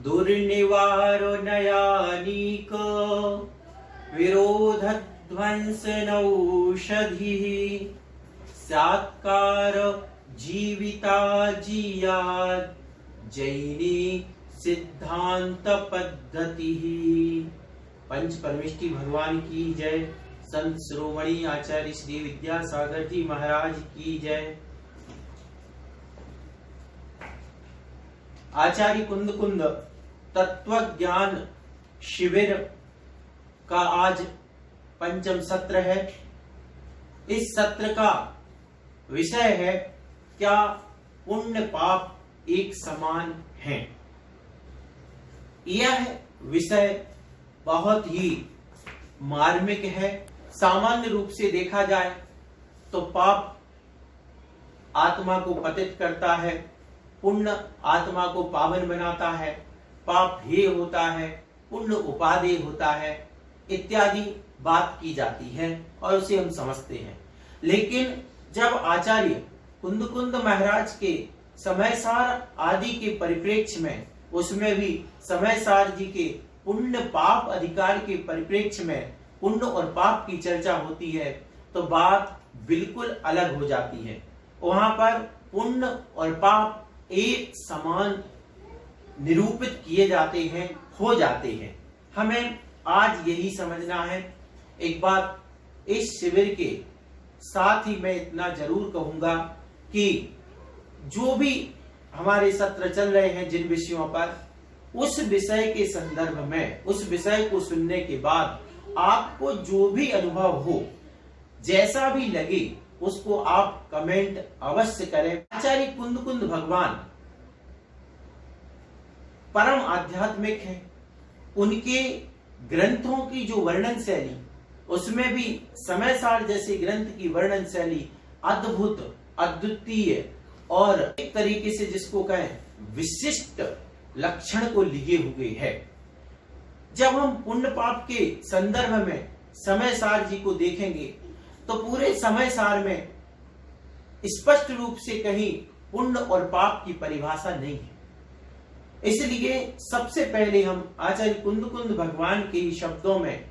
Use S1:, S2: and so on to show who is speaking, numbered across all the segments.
S1: दुर्निवारो नयानीक विरोधध्वंसनौषधिः सात्कार जीविता जियात् जैनी सिद्धांत पद्धति। पंच परमेष्टि भगवान की जय। संत शिरोमणि आचार्य श्री विद्यासागर जी महाराज की जय। आचार्य कुंद तत्व ज्ञान शिविर का आज पंचम सत्र है। इस सत्र का विषय है क्या पुण्य पाप एक समान हैं। यह विषय बहुत ही मार्मिक है। सामान्य रूप से देखा जाए तो पाप आत्मा को पतित करता है, पुण्य आत्मा को पावन बनाता है। पाप हेय होता है, पुण्य उपादेय होता है, इत्यादि बात की जाती है और उसे हम समझते हैं। लेकिन जब आचार्य कुंद महाराज के समयसार आदि के परिप्रेक्ष्य में, उसमें भी समयसार जी के पुण्य पाप अधिकार के परिप्रेक्ष्य में पुण्य और पाप की चर्चा होती है तो बात बिल्कुल अलग हो जाती है। वहां पर पुण्य और पाप एक समान निरूपित किए जाते हैं, हो जाते हैं। हमें आज यही समझना है। एक बात इस शिविर के साथ ही मैं इतना जरूर कहूंगा कि जो भी हमारे सत्र चल रहे हैं जिन विषयों पर, उस विषय के संदर्भ में, उस विषय को सुनने के बाद आपको जो भी अनुभव हो, जैसा भी लगे, उसको आप कमेंट अवश्य करें। आचार्य कुंद भगवान परम आध्यात्मिक है। उनके ग्रंथों की जो वर्णन शैली, उसमें भी समयसार जैसे ग्रंथ की वर्णन शैली अद्भुत, अद्वितीय और एक तरीके से जिसको कहें विशिष्ट लक्षण को लिए हुए है। जब हम पुण्य पाप के संदर्भ में समयसार जी को देखेंगे तो पूरे समयसार में स्पष्ट रूप से कहीं पुण्य और पाप की परिभाषा नहीं है। इसलिए सबसे पहले हम आचार्य कुंद भगवान के ही शब्दों में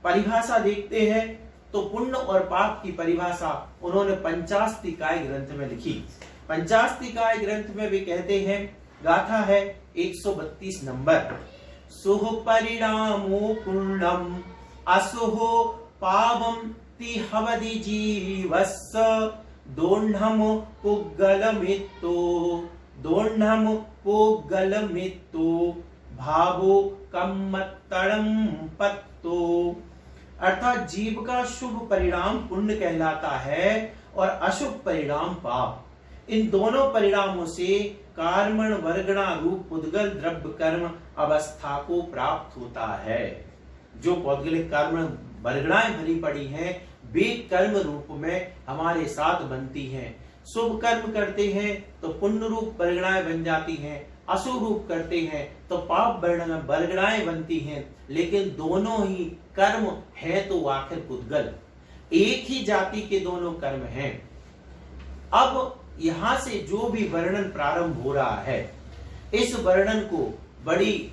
S1: परिभाषा देखते हैं तो पुण्य और पाप की परिभाषा उन्होंने पंचास्तिकाय ग्रंथ में लिखी। पंचास्तिकाय ग्रंथ में भी कहते हैं, गाथा है 132 नंबर, सुह परिणामो पुण्यम असुहो पावम तिहवदि जीवस्य दोण्ढम पुग्गलमित्तो भावो कम्मत्तरम पत्तो। अर्थात जीव का शुभ परिणाम पुण्य कहलाता है और अशुभ परिणाम पाप। इन दोनों परिणामों से कर्मण वर्गणा रूप पुद्गल द्रव्य कर्म अवस्था को प्राप्त होता है। जो पौद्गलिक कर्म वर्गणाएं भरी पड़ी हैं, वे कर्म रूप में हमारे साथ बनती हैं। शुभ कर्म करते हैं तो पुण्य रूप वर्गणाएं बन जाती हैं, अशुभ रूप करते हैं तो पाप वर्गणाएं बनती हैं। लेकिन दोनों ही कर्म है तो आखिर पुद्गल, एक ही जाति के दोनों कर्म हैं। अब यहां से जो भी वर्णन प्रारंभ हो रहा है, इस वर्णन को बड़ी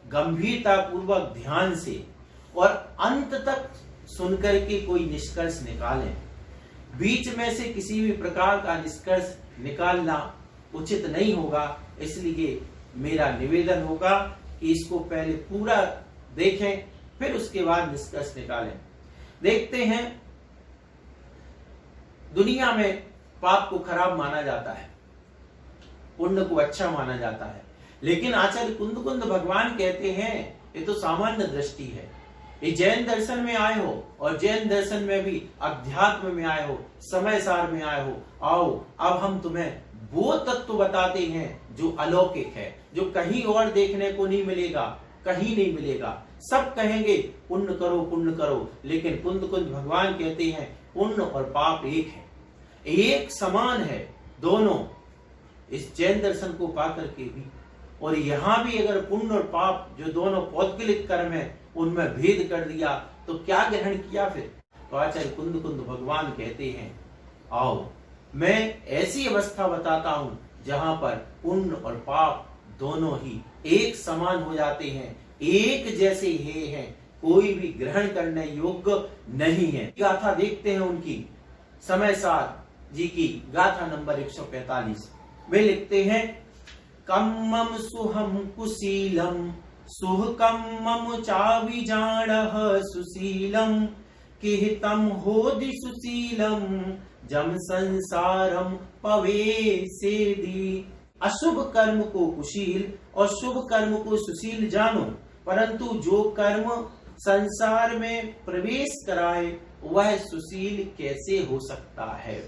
S1: गंभीरता पूर्वक ध्यान से और अंत तक सुनकर के कोई निष्कर्ष निकालें। बीच में से किसी भी प्रकार का निष्कर्ष निकालना उचित नहीं होगा। इसलिए मेरा निवेदन होगा कि इसको पहले पूरा देखें, फिर उसके बाद निष्कर्ष निकालें। देखते हैं, दुनिया में पाप को खराब माना जाता है, पुण्य को अच्छा माना जाता है। लेकिन आचार्य कुंद भगवान कहते हैं ये तो सामान्य दृष्टि है। ये जैन दर्शन में आए हो और जैन दर्शन में भी अध्यात्म में आए हो, समयसार में आए हो, आओ अब हम तुम्हें वो तत्व बताते हैं जो अलौकिक है, जो कहीं और देखने को नहीं मिलेगा, कहीं नहीं मिलेगा। सब कहेंगे पुण्य करो पुण्य करो, लेकिन कुंद भगवान कहते हैं पुण्य और पाप एक है, एक समान है दोनों। इस जैन दर्शन को पाकर के भी और यहाँ भी अगर पुण्य और पाप जो दोनों पौद्गलिक कर्म है उनमें भेद कर दिया तो क्या ग्रहण किया फिर? तो आचार्य कुंद भगवान कहते हैं आओ मैं ऐसी अवस्था बताता हूं जहां पर पुण्य और पाप दोनों ही एक समान हो जाते हैं, एक जैसे हे हैं, कोई भी ग्रहण करने योग्य नहीं है। गाथा देखते हैं उनकी, समय सार जी की गाथा नंबर 145। वे लिखते हैं, कम्मम सुहम कुशीलम सुह कम्मम चाविजाणः सुशीलम किहितम होदि सुशीलम जम संसारम पवेसेदि। अशुभ कर्म को कुशील और शुभ कर्म को सुशील जानो, परंतु जो कर्म संसार में प्रवेश कराए वह सुशील कैसे हो सकता है।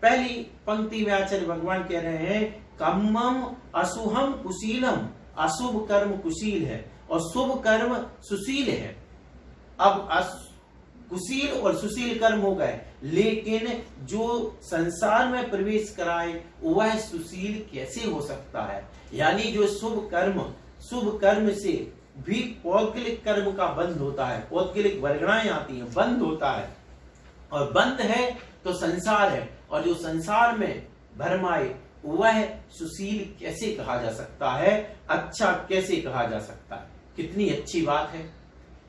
S1: पहली पंक्ति में आचार्य भगवान कह रहे हैं, कम्मम असुहम कुशीलम, अशुभ कर्म कुशील है और शुभ कर्म सुशील है। अब कुशील और सुशील कर्म हो गए, लेकिन जो संसार में प्रवेश कराए वह सुशील कैसे हो सकता है। यानी जो शुभ कर्म से भी पौद्गलिक कर्म का बंध होता है, पौद्गलिक वर्गणाएं आती हैं, बंध होता है, और बंध है तो संसार है, और जो संसार में भरमाए वह सुशील कैसे कहा जा सकता है, अच्छा कैसे कहा जा सकता है। कितनी अच्छी बात है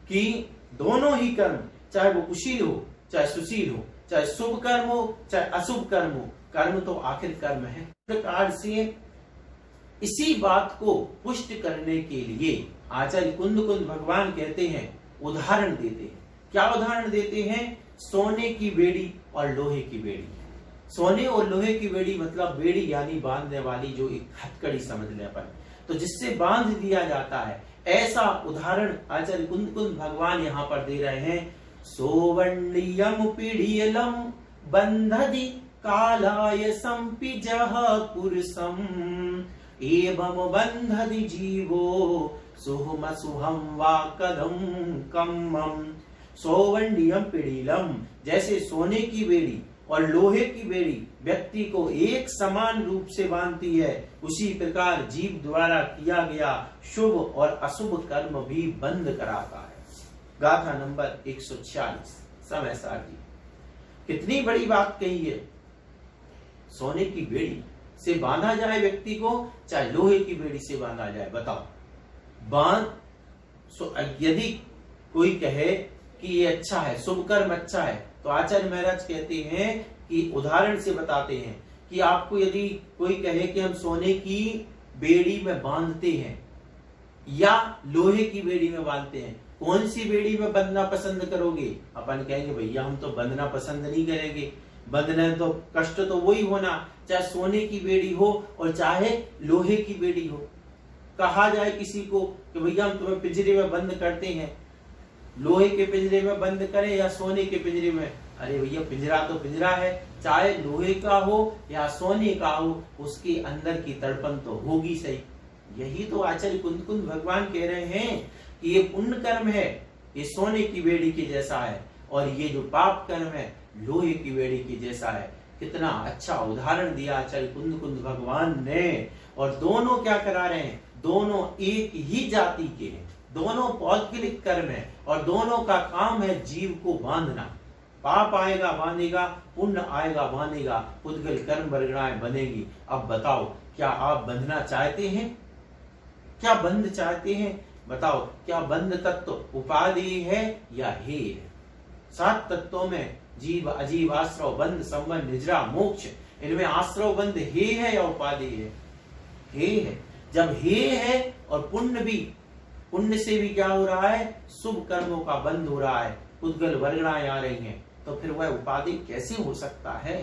S1: कि दोनों ही कर्म, चाहे वो कुशील हो चाहे सुशील हो, चाहे शुभ कर्म हो चाहे अशुभ कर्म हो, कर्म तो आखिर कर्म है। प्रकार से इसी बात को पुष्ट करने के लिए आचार्य कुंद भगवान कहते हैं, उदाहरण देते हैं। क्या उदाहरण देते हैं? सोने की बेड़ी और लोहे की बेड़ी। सोने और लोहे की बेड़ी मतलब बेड़ी यानी बांधने वाली, जो एक हथकड़ी समझ लें अपन, तो जिससे बांध दिया जाता है, ऐसा उदाहरण आचार्य कुंद भगवान यहाँ पर दे रहे हैं। सोवर्णियम पीढ़ियलम बंधदि कालाय संपिजः पुरुषम एवं बंधदि जीवो सुहम सुहम वा कदम कम्मम। सोवर्णियम पीढ़िलम, जैसे सोने की बेड़ी और लोहे की बेड़ी व्यक्ति को एक समान रूप से बांधती है, उसी प्रकार जीव द्वारा किया गया शुभ और अशुभ कर्म भी बंद कराता है। गाथा नंबर 146 समय सार जी। कितनी बड़ी बात कही है। सोने की बेड़ी से बांधा जाए व्यक्ति को, चाहे लोहे की बेड़ी से बांधा जाए, बताओ यदि कोई कहे कि ये अच्छा है, शुभ कर्म अच्छा है, तो आचार्य महाराज कहते हैं कि उदाहरण से बताते हैं कि आपको यदि कोई कहे कि हम सोने की बेड़ी में बांधते हैं या लोहे की बेड़ी में बांधते हैं, कौन सी बेड़ी में बंधना पसंद करोगे? अपन कहेंगे भैया हम तो बंधना पसंद नहीं करेंगे, बंधना तो कष्ट तो वही होना, चाहे सोने की बेड़ी हो और चाहे लोहे की बेड़ी हो। कहा जाए किसी को कि भैया हम तुम्हें पिंजरे में बंद करते हैं, लोहे के पिंजरे में बंद करें या सोने के पिंजरे में, अरे भैया पिंजरा तो पिंजरा है, चाहे लोहे का हो या सोने का हो, उसके अंदर की तड़पन तो होगी सही। यही तो आचार्य कुंद भगवान कह रहे हैं कि ये पुण्य कर्म है, ये सोने की बेड़ी के जैसा है, और ये जो पाप कर्म है लोहे की बेड़ी के जैसा है। कितना अच्छा उदाहरण दिया आचार्य कुंद भगवान ने। और दोनों क्या करा रहे हैं? दोनों एक ही जाति के हैं, दोनों पौद्गलिक कर्म है, और दोनों का काम है जीव को बांधना। पाप आएगा बांधेगा, पुण्य आएगा बांधेगा, पुद्गल कर्म वर्गणाएं बनेगी। अब बताओ, क्या आप बंधना चाहते हैं? क्या बंध चाहते हैं? बताओ, क्या बंध तत्व उपादेय है या हे है? 7 तत्वों में जीव अजीव आश्रव बंध संबंध निजरा मोक्ष, इनमें आश्रव बंध हे है या उपादेय है? हे है। जब हे है और पुण्य से भी क्या हो रहा है? शुभ कर्मों का बंध हो रहा है, पुद्गल वर्गणाएं आ रही हैं, तो फिर वह उपादेय कैसे हो सकता है?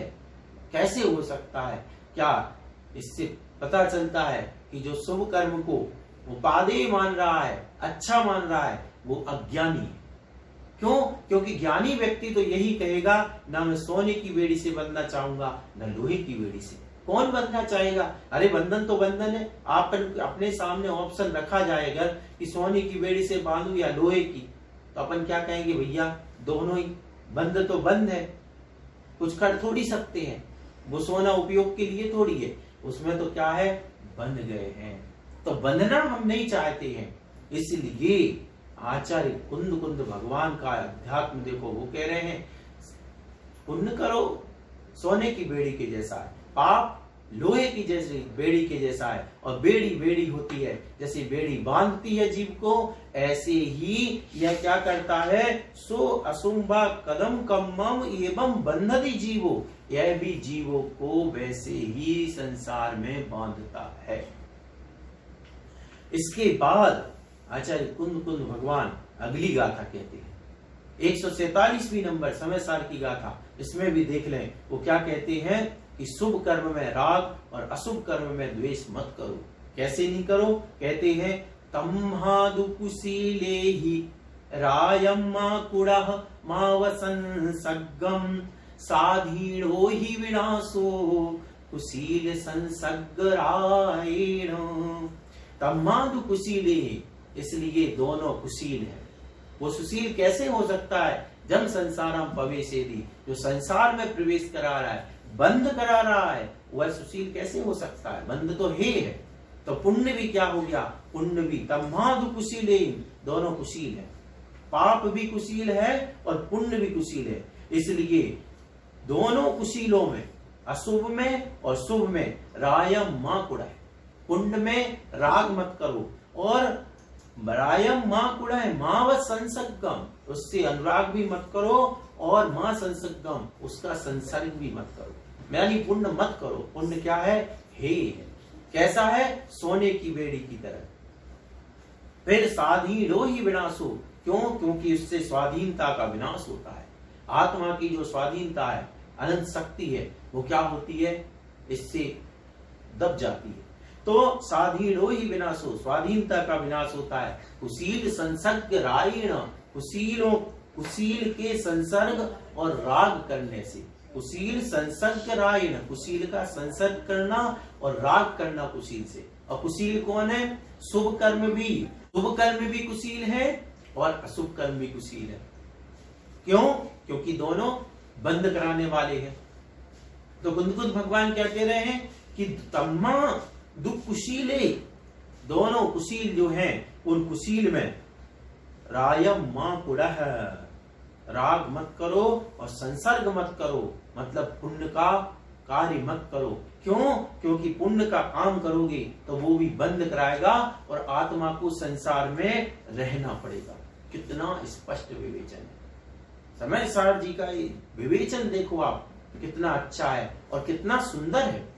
S1: कैसे हो सकता है? क्या इससे पता चलता है कि जो शुभ कर्म को उपादेय मान रहा है, अच्छा मान रहा है, वो अज्ञानी है। क्यों? क्योंकि ज्ञानी व्यक्ति तो यही कहेगा, ना मैं सोने की बेड़ी से बंधना चाहूंगा ना लोहे की बेड़ी से। कौन बंधना चाहेगा? अरे बंधन तो बंधन है, आप अपने सामने ऑप्शन रखा जाएगा कि सोने की बेड़ी से बांधू या लोहे की, तो अपन क्या कहेंगे? भैया दोनों ही बंध तो बंद है, कुछ कर थोड़ी सकते हैं, वो सोना उपयोग के लिए थोड़ी है, उसमें तो क्या है? बंध गए हैं। तो बंधना हम नहीं चाहते हैं, इसलिए आचार्य कुंद भगवान का अध्यात्म देखो, वो कह रहे हैं पुण्य करो सोने की बेड़ी के जैसा है, पाप लोहे की जैसी बेड़ी के जैसा है, और बेड़ी बेड़ी होती है, जैसे बेड़ी बांधती है जीव को, ऐसे ही यह क्या करता है, सो असुंभा कदम कम्मम एवं बंधति जीवो, यह भी जीवों को वैसे ही संसार में बांधता है। इसके बाद आचार्य कुंद कुंद भगवान अगली गाथा कहते हैं, 147वीं नंबर समय सार की गाथा, इसमें भी देख लें वो क्या कहते हैं कि शुभ कर्म में राग और अशुभ कर्म में द्वेष मत करो। कैसे नहीं करो, कहते हैं तम्हादु कुशीले ही रायम कुड़ह मावसन सग्गम साधीड़ो ही विनाशो कुशील संसग्गरायण। तम्हादु कुशीले, इसलिए दोनों कुशील है। वो सुशील कैसे हो सकता है, जब संसारम प्रवेशेति, जो संसार में प्रवेश करा रहा है, बंद करा रहा है, वह सुशील कैसे हो सकता है, बंद तो है। तो पुण्य भी क्या हो गया, पुण्य भी तम्हादु कुशीले, दोनों कुशील है, पाप भी कुशील है और पुण्य भी कुशील है। इसलिए दोनों कुशीलों में, अशुभ में और शुभ में रायम मां कुड़ा है। पुण्य में राग मत करो, और रायम मां कुड़ा है मां संसर्गम, उससे अनुराग भी मत करो, और मां संसर्गम, उसका संसर्ग भी मत करो, यानी पुण्य मत करो। पुण्य क्या है, हे है, कैसा है, सोने की बेड़ी की तरह। फिर स्वाधीनो ही विनाशो, क्यों, क्योंकि उससे स्वाधीनता का विनाश होता है। आत्मा की जो स्वाधीनता है, अनंत शक्ति है, वो क्या होती है, इससे दब जाती है। तो स्वाधीनो ही विनाशो, स्वाधीनता का विनाश होता है। कुशील संसर्ग रायण, कुशील के संसर्ग और राग करने से, कुशील संसर्ग रायण, कुशील का संसर्ग करना और राग करना कुशील से। और कुशील कौन है, शुभ कर्म भी कुशील है और अशुभ कर्म भी कुशील है। क्यों, क्योंकि दोनों बंद कराने वाले हैं। तो कुंद भगवान क्या कह रहे हैं कि तम्मा दुख कुशीले, दोनों कुशील जो हैं, उन कुशील में रायम मां कुड़ह, राग मत करो और संसर्ग मत करो, मतलब पुण्य का कार्य मत करो। क्यों, क्योंकि पुण्य का काम करोगे तो वो भी बंद कराएगा और आत्मा को संसार में रहना पड़ेगा। कितना स्पष्ट विवेचन है, समय सार जी का ये विवेचन देखो आप, कितना अच्छा है और कितना सुंदर है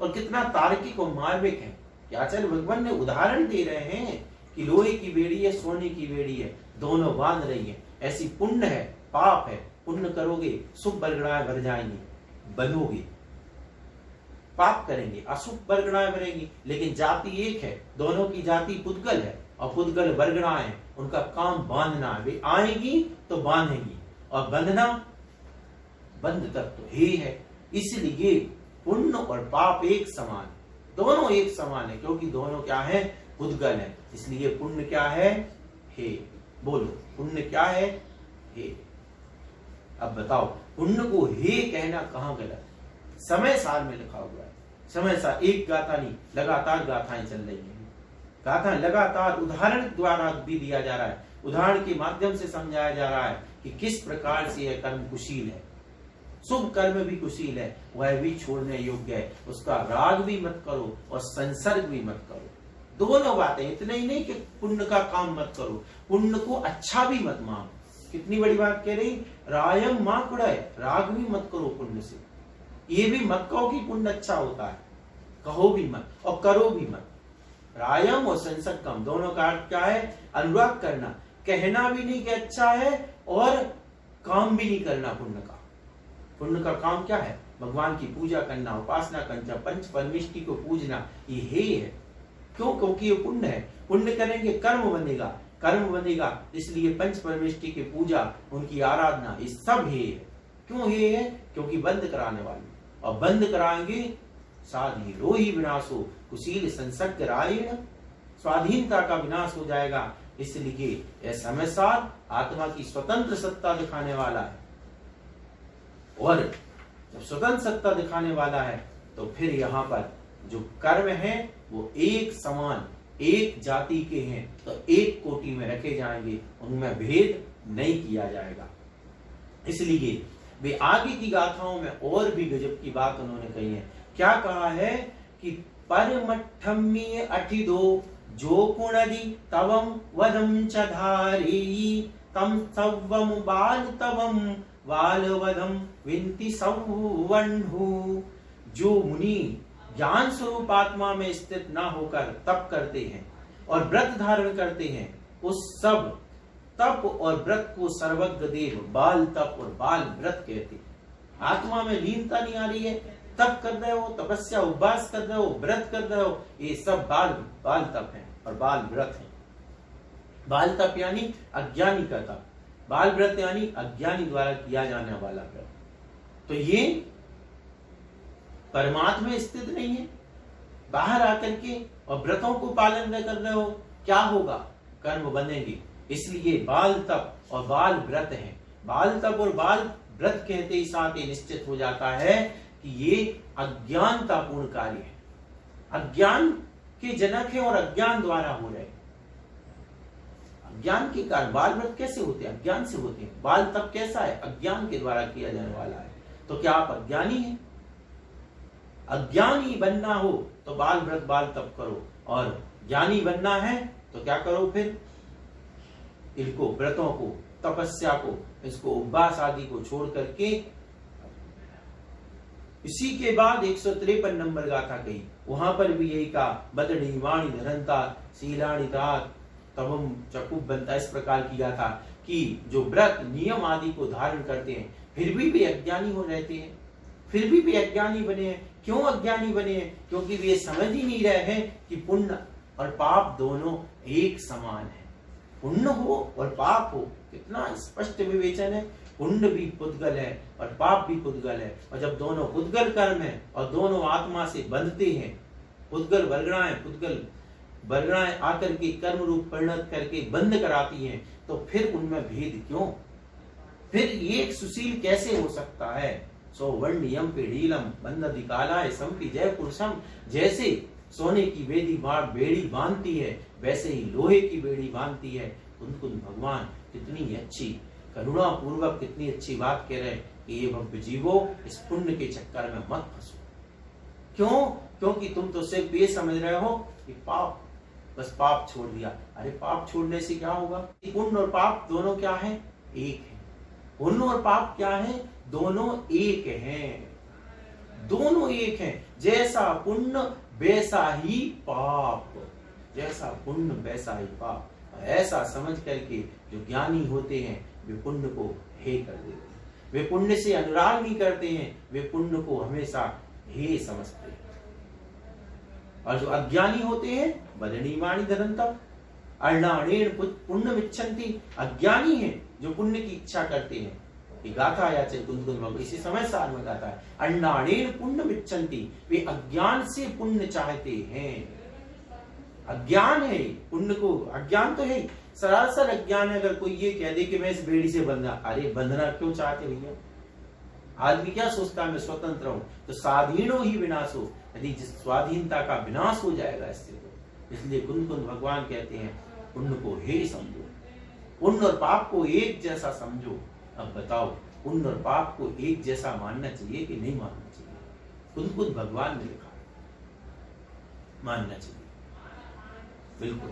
S1: और कितना तार्किक और मार्मिक है। क्या आचार्य भगवान ने उदाहरण दे रहे हैं कि लोहे की बेड़ी है, सोने की बेड़ी है, दोनों बांध रही है। ऐसी पुण्य है, पाप है, पुण्य करोगे शुभ बरगड़ाएं भर जाएंगी, बनोगे, पाप करेंगे अशुभ बरगड़ाएं भरेंगी। लेकिन जाति एक है, दोनों की जाति पुद्गल है और पुद्गल बरगड़ाएं, उनका काम बांधना है। वे आएंगी तो बांधेंगी और बंधना बंध तक तो ही है। इसलिए पुण्य और पाप एक समान, दोनों एक समान है, क्योंकि दोनों क्या है, पुद्गल है। इसलिए पुण्य क्या है, हे, बोलो पुण्य क्या है, हे। अब बताओ पुण्य को हे कहना कहां गलत, समय सार में लिखा हुआ है। समय सार एक गाथा नहीं, लगातार गाथाएं चल रही हैं, गाथा लगातार उदाहरण द्वारा भी दिया जा रहा है, उदाहरण के माध्यम से समझाया जा रहा है कि किस प्रकार से यह कर्म कुशील है। शुभ कर्म भी कुशील है, वह भी छोड़ने योग्य है, उसका राग भी मत करो और संसर्ग भी मत करो। दोनों बातें, इतने ही नहीं कि पुण्य का काम मत करो, पुण्य को अच्छा भी मत मानो। कितनी बड़ी बात कह रही, रायम मां कुड़ाए, राग भी मत करो पुण्य से। ये भी मत कहो कि पुण्य अच्छा होता है, कहो भी मत और करो भी मत। रायम और संसर्गम दोनों का अर्थ क्या है, अनुराग करना, कहना भी नहीं कि अच्छा है और काम भी नहीं करना पुण्य का। पुण्य का काम क्या है, भगवान की पूजा करना, उपासना करना, पंच परमेष्टि को पूजना, ये है। क्यों, क्योंकि ये पुण्य है। पुण्य करेंगे कर्म बनेगा, कर्म बनेगा, इसलिए पंच परमेष्टि की पूजा, उनकी आराधना, ये सब है। क्यों है, क्योंकि बंद कराने वाले, और बंद कराएंगे साधी रोही विनाश हो, कुशील संसर्ग रायण, स्वाधीनता का विनाश हो जाएगा। इसलिए यह समय सार आत्मा की स्वतंत्र सत्ता दिखाने वाला है, और जब स्वतंत्र सत्ता दिखाने वाला है तो फिर यहाँ पर जो कर्म है वो एक समान, एक जाति के हैं तो एक कोटि में रखे जाएंगे, उनमें भेद नहीं किया जाएगा। इसलिए वे आगे की गाथाओं में और भी गजब की बात उन्होंने कही है क्या कहा है कि परमठम्य अठिदो जो कुणदि तवम वदम च धारेयी तम सव्वम बाल तवम बाल वदम विंति सौवन्हु। जो मुनि ज्ञान स्वरूप आत्मा में स्थित न होकर तप करते हैं और व्रत धारण करते हैं, उस सब तप और व्रत को सर्वज्ञ देव बाल तप और बाल व्रत कहते हैं। आत्मा में लीनता नहीं आ रही है, तप कर रहे हो, तपस्या उपवास कर रहे हो, व्रत कर रहे हो, ये सब बाल तप है और बाल व्रत है। बाल तप यानी अज्ञानी का तप, बाल व्रत यानी अज्ञानी द्वारा किया जाने वाला व्रत। तो ये परमात्मा में स्थित नहीं है, बाहर आकर के और व्रतों को पालन कर रहे हो, क्या होगा? कर्म बनेंगे। इसलिए बाल तप और बाल व्रत है। बाल तप और बाल व्रत कहते ही साथ ये निश्चित हो जाता है कि ये अज्ञानतापूर्ण कार्य है, अज्ञान के जनक है और अज्ञान द्वारा हो रहे। अज्ञान के कारण बाल व्रत कैसे होते हैं? अज्ञान से होते हैं। बाल तप कैसा है? अज्ञान के द्वारा किया जाने वाला है। तो क्या आप अज्ञानी हैं? अज्ञानी बनना हो तो बाल व्रत बाल तप करो, और ज्ञानी बनना है तो क्या करो? फिर इनको व्रतों को, तपस्या को, इसको उपवास आदि को छोड़ करके। इसी के बाद 153 नंबर गाथा कही, वहां पर भी यही कहा, बदड़ी वाणी धरंता शीलाणी तात तवम चकुब बनता। इस प्रकार की गाथा कि जो व्रत नियम आदि को धारण करते हैं फिर भी अज्ञानी हो रहते हैं, फिर भी अज्ञानी बने हैं। क्यों अज्ञानी बने हैं? क्योंकि वे समझ ही नहीं रहे हैं कि पुण्य और पाप दोनों एक समान है। पुण्य हो और पाप हो, कितना स्पष्ट विवेचन है। पुण्य भी पुद्गल है और पाप भी पुद्गल है, और जब दोनों पुद्गल कर्म है और दोनों आत्मा से बंधते हैं, पुद्गल वर्गणाएं आकर के कर्म रूप परिणत करके बंध कराती हैं, तो फिर उनमें भेद क्यों? फिर ये सुशील कैसे हो सकता है? सो वर्णियम पीढ़ीलम बंध अधिकाला संपि जय पुरुषम। जैसे सोने की बेड़ी बांधती है, वैसे ही लोहे की बेड़ी बांधती है। कुंद भगवान कितनी अच्छी करुणा पूर्वक कितनी अच्छी बात कह रहे हैं कि ये भव्य जीवो, इस पुण्य के चक्कर में मत फंसो। क्यों? क्योंकि तुम तो सिर्फ ये समझ रहे हो कि पाप, बस पाप छोड़ दिया। अरे पाप छोड़ने से क्या होगा? पुण्य और पाप दोनों क्या है? एक है। पुण्य और पाप क्या है? दोनों एक हैं, दोनों एक हैं। जैसा पुण्य वैसा ही पाप, जैसा पुण्य वैसा ही पाप। ऐसा समझ करके जो ज्ञानी होते हैं वे पुण्य को हे कर देते हैं, वे पुण्य से अनुराग नहीं करते हैं, वे पुण्य को हमेशा हे समझते हैं। और जो अज्ञानी होते हैं, बदनी वाणी धरंता अर्णाणेन पुण्य मिच्छन्ति। अज्ञानी है जो पुण्य की इच्छा करते हैं। ये गाथा आया कुंद इसी समय सार में गाथा है, अन्नाणेन पुण्य मिच्छन्ति। वे अज्ञान से पुण्य चाहते हैं। अज्ञान है पुण्य को, अज्ञान तो है, सरासर अज्ञान है। अगर कोई ये कह दे कि मैं इस बेड़ी से बंधना, अरे बंधना क्यों चाहते भैया? आदमी क्या सोचता है मैं स्वतंत्र हूं, तो स्वाधीनो ही विनाश हो। यदि जिस स्वाधीनता का विनाश हो जाएगा इससे, तो इसलिए कुंद भगवान कहते हैं पुण्य को हे समझो, पुण्य और पाप को एक जैसा समझो। अब बताओ, पुण्य और पाप को एक जैसा मानना चाहिए कि नहीं मानना चाहिए? कुंद भगवान ने लिखा मानना चाहिए, बिल्कुल।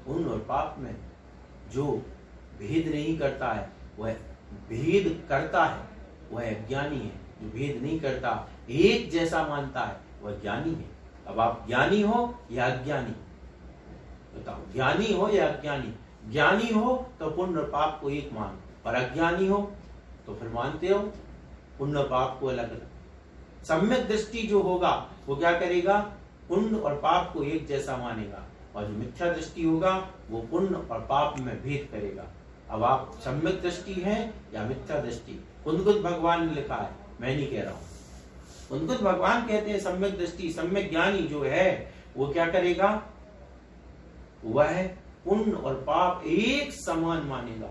S1: पुण्य और पाप में जो भेद नहीं करता है वह भेद करता है, वह अज्ञानी है। जो भेद नहीं करता, एक जैसा मानता है, वह ज्ञानी है। अब आप ज्ञानी हो या अज्ञानी? बताओ, ज्ञानी हो या अज्ञानी? ज्ञानी हो तो पुण्य और पाप को एक मानो, और अज्ञानी हो तो फिर मानते हो पुण्य और पाप को अलग अलग। सम्यक दृष्टि जो होगा वो क्या करेगा? पुण्य और पाप को एक जैसा मानेगा, और जो मिथ्या दृष्टि होगा वो पुण्य और पाप में भेद करेगा। अब आप सम्यक दृष्टि है या मिथ्या दृष्टि? कुंद भगवान ने लिखा है, मैं नहीं कह रहा हूं। कुंद भगवान कहते हैं सम्यक दृष्टि, सम्यक ज्ञानी जो है वो क्या करेगा? वह पुण्य और पाप एक समान मानेगा,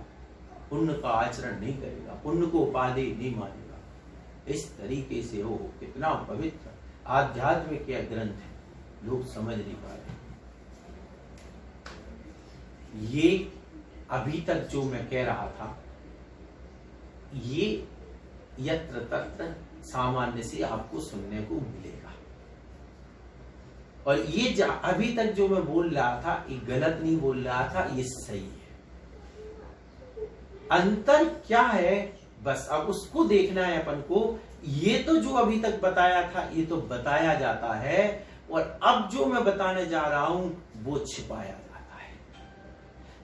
S1: पुण्य का आचरण नहीं करेगा, पुण्य को उपाधि नहीं मानेगा। इस तरीके से हो। कितना पवित्र आध्यात्म के ग्रंथ है, लोग समझ नहीं पा रहे। ये अभी तक जो मैं कह रहा था, ये यत्र तत्र सामान्य से आपको सुनने को मिलेगा। और ये अभी तक जो मैं बोल रहा था ये गलत नहीं बोल रहा था, ये सही है। अंतर क्या है बस अब उसको देखना है अपन को। ये तो जो अभी तक बताया था ये तो बताया जाता है, और अब जो मैं बताने जा रहा हूं वो छिपाया जाता है।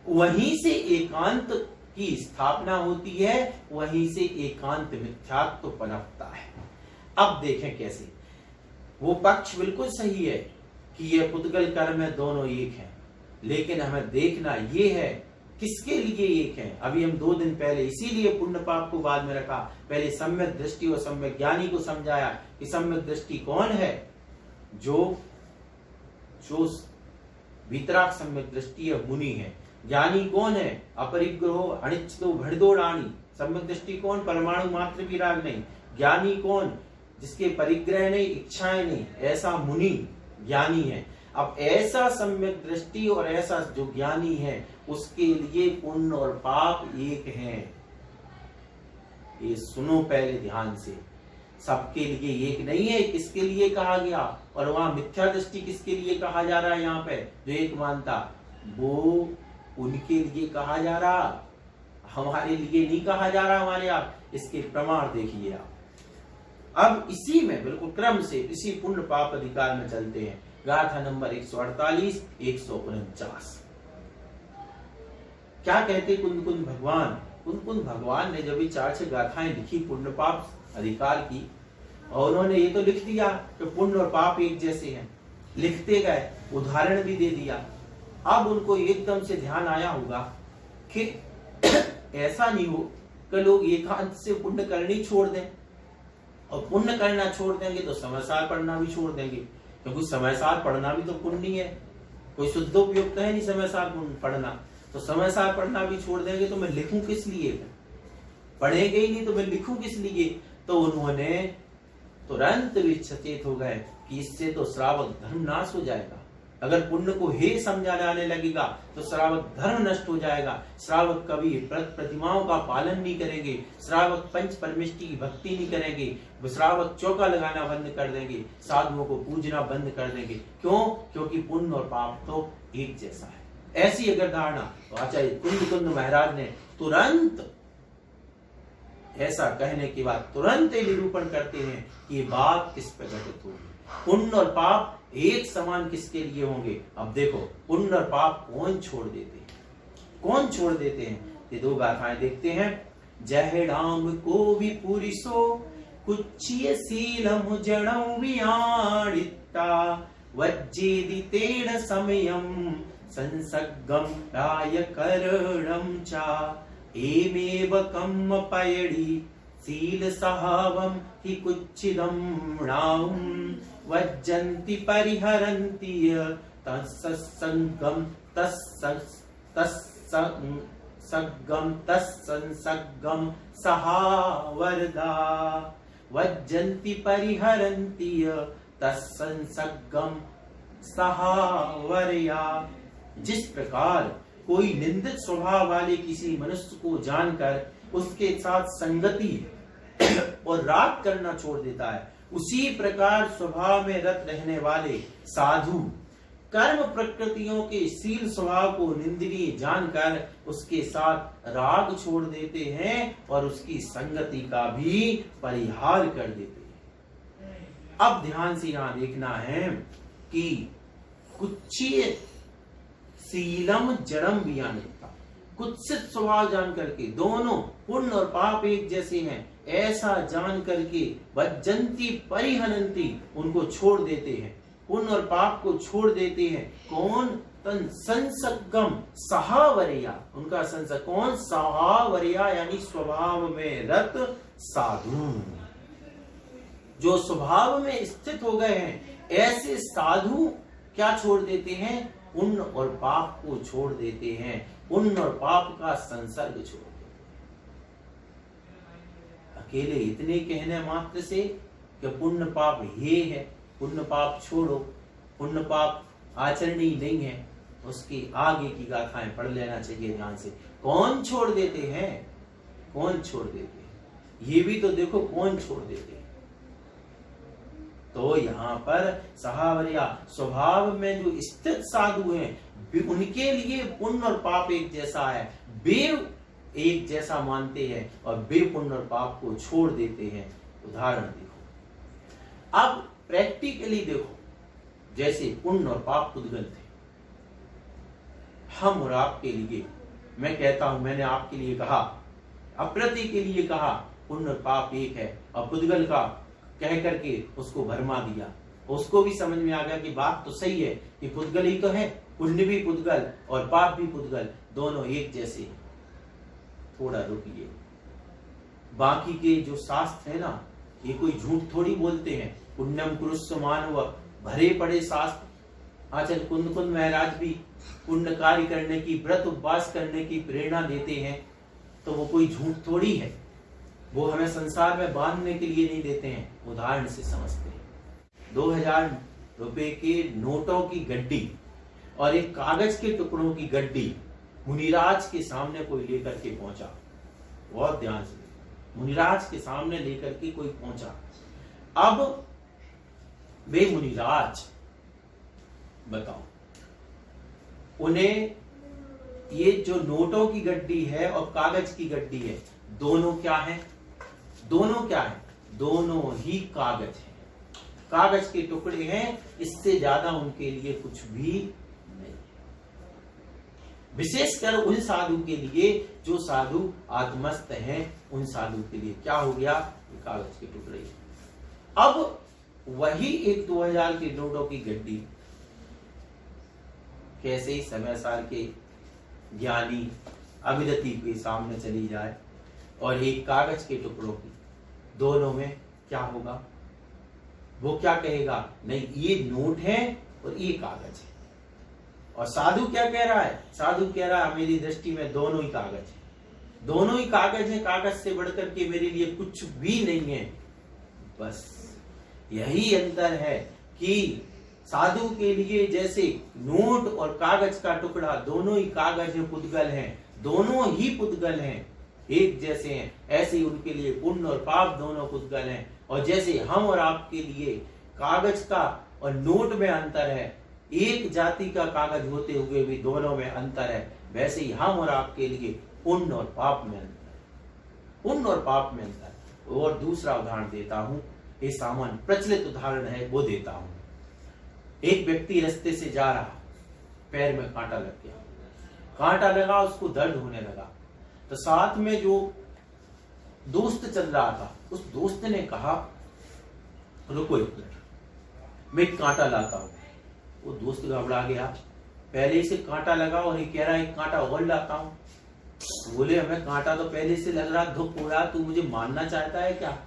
S1: वहीं से एकांत की स्थापना होती है, वहीं से एकांत मिथ्यात्व तो पनपता है। अब देखें कैसे। वो पक्ष बिल्कुल सही है कि ये पुद्गल कर्म है, दोनों एक हैं, लेकिन हमें देखना ये है किसके लिए एक है। अभी हम 2 दिन पहले इसीलिए पुण्य पाप को बाद में रखा, पहले सम्यक दृष्टि और सम्यक ज्ञानी को समझाया कि सम्यक दृष्टि कौन है, जो वितराग सम्यक दृष्टि है, मुनि है। ज्ञानी कौन है, अपरिग्रहो अनिच्छितो भड़दोड़ानी। सम्यक दृष्टि कौन, परमाणु मात्र भी राग नहीं। ज्ञानी कौन, जिसके परिग्रह नहीं, इच्छाएं नहीं, ऐसा मुनि ज्ञानी है। अब ऐसा सम्यक दृष्टि और ऐसा जो ज्ञानी है उसके लिए पुण्य और पाप एक हैं। ये सुनो पहले ध्यान से, सबके लिए एक नहीं है। किसके लिए कहा गया, और वहां मिथ्या दृष्टि किसके लिए कहा जा रहा है, यहाँ पे जो एक मानता वो उनके लिए कहा जा रहा, हमारे लिए नहीं कहा जा रहा। हमारे आप इसके प्रमाण देखिए आप। अब इसी में बिल्कुल क्रम से इसी पुण्य पाप अधिकार में चलते हैं। गाथा नंबर 148 149 क्या कहते कुंद भगवान। कुंद भगवान ने जब 4 गाथाएं लिखी पुण्य पाप अधिकार की, और उन्होंने ये तो लिख दिया कि पुण्य और पाप एक जैसे हैं, लिखते गए, उदाहरण भी दे दिया। अब उनको एकदम से ध्यान आया होगा कि ऐसा नहीं हो कि लोग एकांत से पुण्य करनी छोड़ दें, और पुण्य करना छोड़ देंगे तो समाचार पढ़ना भी छोड़ देंगे, क्योंकि समाचार पढ़ना भी तो पुण्य है। कोई शुद्धोपयुक्त है नहीं समाचार पढ़ना, तो समाचार पढ़ना भी छोड़ देंगे तो मैं लिखूं किस लिए, पढ़ेंगे ही नहीं तो मैं लिखूं किस लिए। तो उन्होंने तुरंत भी सचेत हो गए कि इससे तो श्रावक धर्म नाश हो जाएगा। अगर पुण्य को हे समझा जाने लगेगा तो श्रावक धर्म नष्ट हो जाएगा। श्रावक कभी प्रतिमाओं का पालन नहीं करेंगे, श्रावक पंच परमेष्टि की भक्ति नहीं करेंगे, श्रावक चौका लगाना बंद कर देंगे, साधुओं को पूजना बंद कर देंगे। क्यों? क्योंकि पुण्य और पाप तो एक जैसा है। ऐसी अगर धारणा, तो आचार्य कुंद महाराज ने तुरंत ऐसा कहने के बाद तुरंत निरूपण करते हैं कि ये बात किस पर घटित होगी। पुण्य और पाप एक समान किसके लिए होंगे। अब देखो पुण्य और पाप कौन छोड़ देते हैं, कौन छोड़ देते हैं। ये 2 गाथाएं देखते हैं। जहडाम को भी पुरिसो कुच्चिय सीलम जणं वियाणिता वज्जेदितेन समयं संसग्गं राय करणं चा एमेव कम्म पयडी सील सहावं हि कुच्चिदं नाम वज्जन्ति परिहरन्ति तत्संगम तत्संसग्गम सहावरदा वज्जन्ति परिहरन्ति तत्संसग्गम सहावरया। जिस प्रकार कोई निंदित स्वभाव वाले किसी मनुष्य को जानकर उसके साथ संगति और राग करना छोड़ देता है, उसी प्रकार स्वभाव में रत रहने वाले साधु कर्म प्रकृतियों के शील स्वभाव को निंदनीय जानकर उसके साथ राग छोड़ देते हैं और उसकी संगति का भी परिहार कर देते हैं। अब ध्यान से यहां देखना है कि कुच्छिय सीलम जड़म वियानिता, कुत्सित स्वभाव जान करके दोनों पुण्य और पाप एक जैसे हैं ऐसा जान करके वज्जंती परिहनंती उनको छोड़ देते हैं, पुण्य और पाप को छोड़ देते हैं। कौन? तन संसग्गम सहावरिया, उनका संसग कौन? सहावरिया यानी स्वभाव में रत साधु, जो स्वभाव में स्थित हो गए हैं ऐसे साधु क्या छोड़ देते हैं? पुण्य और पाप को छोड़ देते हैं, पुण्य और पाप का संसर्ग छोड़ देते हैं। अकेले इतने कहने मात्र से कि पुण्य पाप ये है, पुण्य पाप छोड़ो, पुण्य पाप आचरणीय नहीं है, उसके आगे की गाथाएं पढ़ लेना चाहिए ध्यान से। कौन छोड़ देते हैं? कौन छोड़ देते हैं? ये भी तो देखो कौन छोड़ देते हैं। तो यहाँ पर सहावरिया स्वभाव में जो स्थित साधु हैं, उनके लिए पुण्य और पाप एक जैसा है, वे एक जैसा मानते हैं और वे पुण्य और पाप को छोड़ देते हैं। उदाहरण देखो, अब प्रैक्टिकली देखो, जैसे पुण्य और पाप पुद्गल थे, हम और आपके लिए, मैं कहता हूं, मैंने आपके लिए कहा, अप्रति के लिए कहा पुण्य और पाप एक है, और पुद्गल का कह करके उसको भरमा दिया। उसको भी समझ में आ गया कि बात तो सही है कि पुद्गल ही तो है, पुण्य भी पुद्गल और पाप भी पुद्गल, दोनों एक जैसे। थोड़ा रुकिए, बाकी के जो शास्त्र है ना, ये कोई झूठ थोड़ी बोलते हैं। पुण्यम कुरुष्व मानव, भरे पड़े शास्त्र। आचार्य कुंद कुंद महाराज भी पुण्य कार्य करने की, व्रत उपवास करने की प्रेरणा देते हैं, तो वो कोई झूठ थोड़ी है। वो हमें संसार में बांधने के लिए नहीं देते हैं, उदाहरण से समझते हैं। 2000 रुपए के नोटों की गड्डी और एक कागज के टुकड़ों की गड्डी मुनिराज के सामने कोई लेकर के पहुंचा। बहुत ध्यान से, मुनिराज के सामने लेकर के कोई पहुंचा। अब वे मुनिराज, बताओ, उन्हें ये जो नोटों की गड्डी है और कागज की गड्डी है, दोनों क्या है? दोनों क्या है? दोनों ही कागज है, कागज के टुकड़े हैं, इससे ज्यादा उनके लिए कुछ भी नहीं। विशेषकर उन साधु के लिए जो साधु आत्मस्थ हैं, उन साधु के लिए क्या हो गया? ये कागज के टुकड़े। अब वही एक 2000 के नोटों की गड्डी कैसे ही समय साल के ज्ञानी अविरति के सामने चली जाए और एक कागज के टुकड़ों की, दोनों में क्या होगा? वो क्या कहेगा? नहीं, ये नोट है और ये कागज है। और साधु क्या कह रहा है? साधु कह रहा है मेरी दृष्टि में दोनों ही कागज है, दोनों ही कागज है, कागज से बढ़कर के मेरे लिए कुछ भी नहीं है। बस यही अंतर है कि साधु के लिए जैसे नोट और कागज का टुकड़ा दोनों ही कागज है, पुद्गल हैं, दोनों ही पुद्गल हैं, एक जैसे हैं, ऐसे ही उनके लिए पुण्य और पाप दोनों पुद्गल हैं। और जैसे हम और आपके लिए कागज का और नोट में अंतर है, एक जाति का कागज होते हुए भी दोनों में अंतर है, वैसे ही हम और आपके लिए पुण्य और पाप में अंतर है, पुण्य और पाप में अंतर। और दूसरा उदाहरण देता हूं, ये सामान्य प्रचलित उदाहरण है, वो देता हूं। एक व्यक्ति रास्ते से जा रहा, पैर में कांटा लग गया, कांटा लगा, उसको दर्द होने लगा, तो साथ में जो दोस्त चल रहा था, उस दोस्त ने कहा रुको एक मिनट, मैं कांटा लाता हूं। वो दोस्त घबरा गया, पहले से कांटा लगा और ये कह रहा है कांटा और लाता हूं। बोले हमें कांटा तो पहले से लग रहा, धुप हो रहा, तू मुझे मारना चाहता है क्या?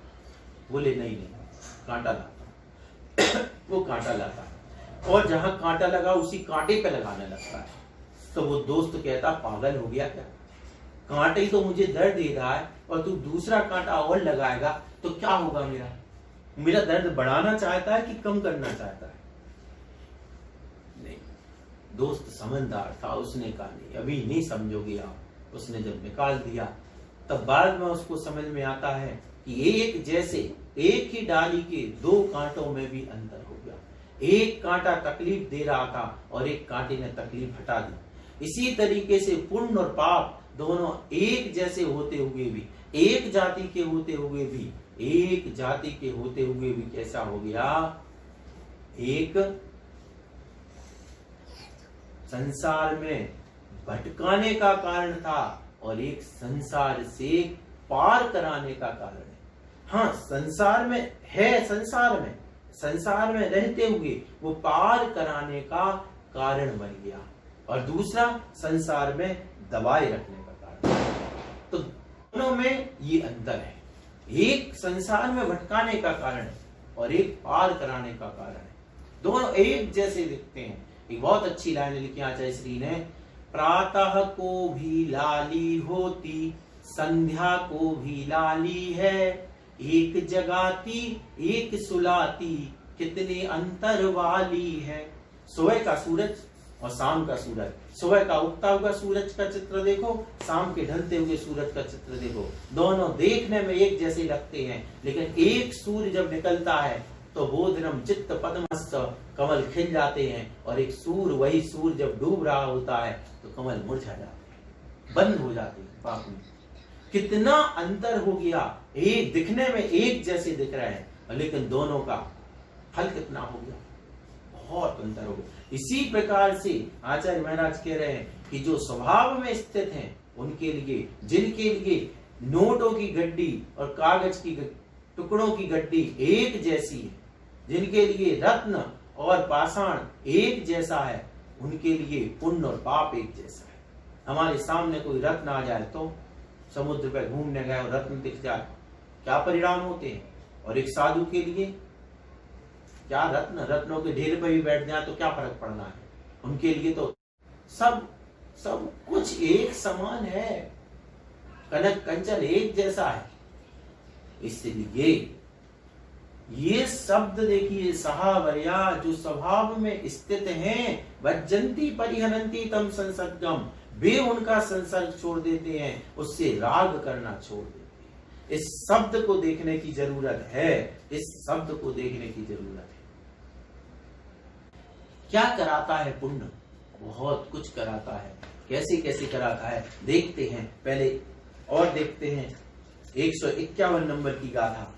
S1: बोले नहीं नहीं, कांटा लाता हूं। वो कांटा लाता है और जहां कांटा लगा उसी कांटे पे लगाने लगता है। तो वो दोस्त कहता पागल हो गया क्या? कांटे ही तो मुझे दर्द दे रहा है और तू दूसरा कांटा और लगाएगा तो क्या होगा? मेरा दर्द बढ़ाना चाहता है कि कम करना चाहता है? नहीं, दोस्त समझदार था, उसने कहा नहीं, अभी नहीं समझोगे आप। उसने जब निकाल दिया तब बाद में उसको समझ में आता है कि एक जैसे एक ही डाली के दो कांटों में भी अंतर हो गया। एक कांटा तकलीफ दे रहा था और एक कांटे ने तकलीफ हटा दी। इसी तरीके से पुण्य और पाप दोनों एक जैसे होते हुए भी, एक जाति के होते हुए भी, एक जाति के होते हुए भी कैसा हो गया? एक संसार में भटकाने का कारण था और एक संसार से पार कराने का कारण है। हाँ, संसार में है, संसार में रहते हुए वो पार कराने का कारण बन गया, और दूसरा संसार में दबाए रखने का कारण। तो दोनों में ये अंतर है, एक संसार में भटकाने का कारण है और एक पार कराने का कारण है। दोनों एक जैसे दिखते हैं। एक बहुत अच्छी लाइन लिखी आचार्य श्री ने, प्रातः को भी लाली होती, संध्या को भी लाली है, एक जगाती एक सुलाती, कितने अंतर वाली है। सुबह का सूरज और शाम का सूरज, सुबह का उगता हुआ सूरज का चित्र देखो, शाम के ढलते हुए सूरज का चित्र देखो, दोनों देखने में एक जैसे लगते हैं, लेकिन एक सूर्य जब निकलता है तो बोधनम चित्त पद्मस्थ, कमल खिल जाते हैं। और एक सूर, वही सूर जब डूब रहा होता है तो कमल मुरझा जाते हैं, बंद हो जाते हैं पाप में। कितना अंतर हो गया, एक दिखने में एक जैसे दिख रहे हैं लेकिन दोनों का फल कितना हो गया, बहुत अंतर हो गया। इसी प्रकार से आचार्य महाराज कह रहे हैं कि जो स्वभाव में स्थित हैं उनके लिए, जिनके लिए नोटों की गड्डी और कागज की टुकड़ों की गड्डी एक जैसी है, जिनके लिए रत्न और पाषाण एक जैसा है, उनके लिए पुण्य और पाप एक जैसा है। हमारे सामने कोई रत्न आ जाए, तो समुद्र पर घूमने गए और रत्न दिख जाए, क्या परिणाम होते हैं। और एक साधु के लिए क्या रत्नों के ढेर पर भी बैठ जाए तो क्या फर्क पड़ना है, उनके लिए तो सब कुछ एक समान है, कनक कंचन एक जैसा है। इसलिए ये शब्द देखिए, सहावर्या, जो स्वभाव में स्थित हैं, वज्जंती परिहरन्ति तम संसर्गम, वे उनका संसर्ग छोड़ देते हैं, उससे राग करना छोड़ देते हैं। इस शब्द को देखने की जरूरत है, इस शब्द को देखने की जरूरत है। क्या कराता है पुण्य, बहुत कुछ कराता है। कैसे कैसे कराता है देखते हैं, पहले और देखते हैं 151 नंबर की गाथा।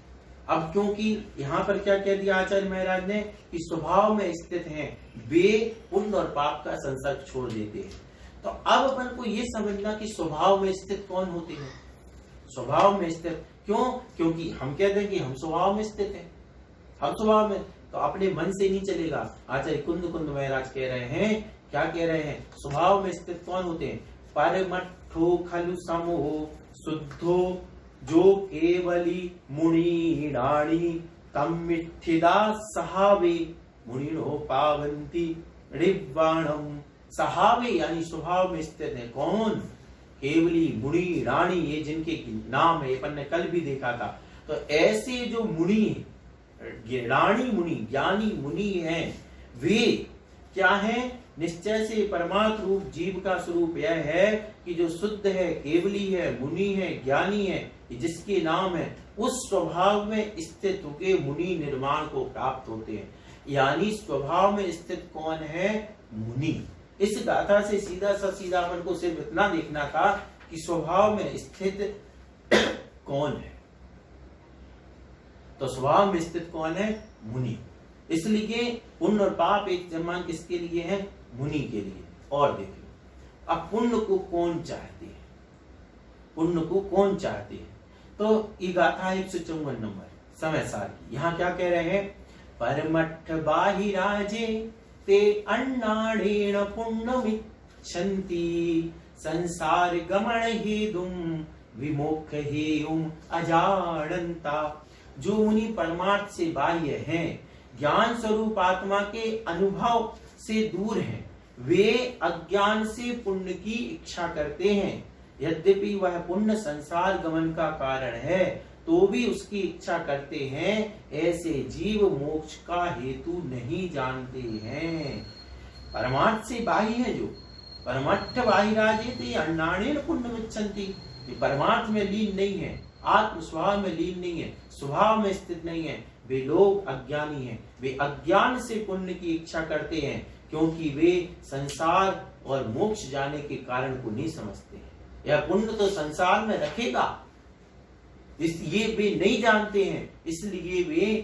S1: अब क्योंकि यहाँ पर क्या कह दिया आचार्य महाराज ने कि स्वभाव में स्थित हैं, वे पुण्य और पाप का संसर्ग छोड़ देते हैं। तो अब अपन को ये समझना कि स्वभाव में स्थित कौन होते हैं। स्वभाव में स्थित क्यों? क्योंकि हम कहते हैं कि हम स्वभाव में स्थित हैं, हम स्वभाव में, तो अपने मन से नहीं चलेगा। आचार्य कुंद महाराज कह रहे हैं, क्या कह रहे हैं, स्वभाव में स्थित कौन होते हैं। परमट्ठो खलु समो शुद्धो जो केवली मुनिराणी तम मिठिदा सहावे मुनिनो पावंती ऋवाणम। सहावे यानी स्वभाव में स्थित है कौन, केवली मुनि रानी, ये जिनके नाम है, अपन ने कल भी देखा था। तो ऐसे जो मुनि, रानी मुनि, ज्ञानी मुनि हैं, वे क्या हैं, निश्चय से परमात्म रूप जीव का स्वरूप यह है कि जो शुद्ध है, केवली है, मुनि है, ज्ञानी है, जिसके नाम है, उस स्वभाव में स्थित होके मुनि निर्माण को प्राप्त होते हैं। यानी स्वभाव में स्थित कौन है, मुनि। इस गाथा से सीधा अपन को सिर्फ इतना देखना था कि स्वभाव में स्थित कौन है। तो स्वभाव में स्थित कौन है, मुनि। इसलिए पुण्य और पाप एक समान किसके लिए है, मुनि के लिए। और देख लो अब पुण्य को कौन चाहते हैं, पुण्य को कौन चाहते हैं। तो ये गाथा 154 नंबर समय सार की। यहाँ क्या कह रहे हैं, परमट्ठ बाहिराजे ते अन्नाड़ेण पुण्यमिच्छन्ति संसार गमन हेतुम विमोक्ष हेयुम अजानन्ता। जो मुनि परमार्थ से बाह्य हैं, ज्ञान स्वरूप आत्मा के अनुभव से दूर हैं, वे अज्ञान से पुण्य की इच्छा करते हैं। यद्यपि वह पुण्य संसार गमन का कारण है, तो भी उसकी इच्छा करते हैं। ऐसे जीव मोक्ष का हेतु नहीं जानते हैं। परमार्थ से बाह्य है, जो परमट्ठ बाहिराजेते अन्नाड़ेन पुण्यमिच्छन्ति, परमार्थ में लीन नहीं है, आत्म स्वभाव में लीन नहीं है, स्वभाव में स्थित नहीं है, वे लोग अज्ञानी हैं। वे अज्ञान से पुण्य की इच्छा करते हैं, क्योंकि वे संसार और मोक्ष जाने के कारण को नहीं समझते हैं। यह पुण्य तो संसार में रखेगा, इसलिए वे नहीं जानते हैं। इसलिए वे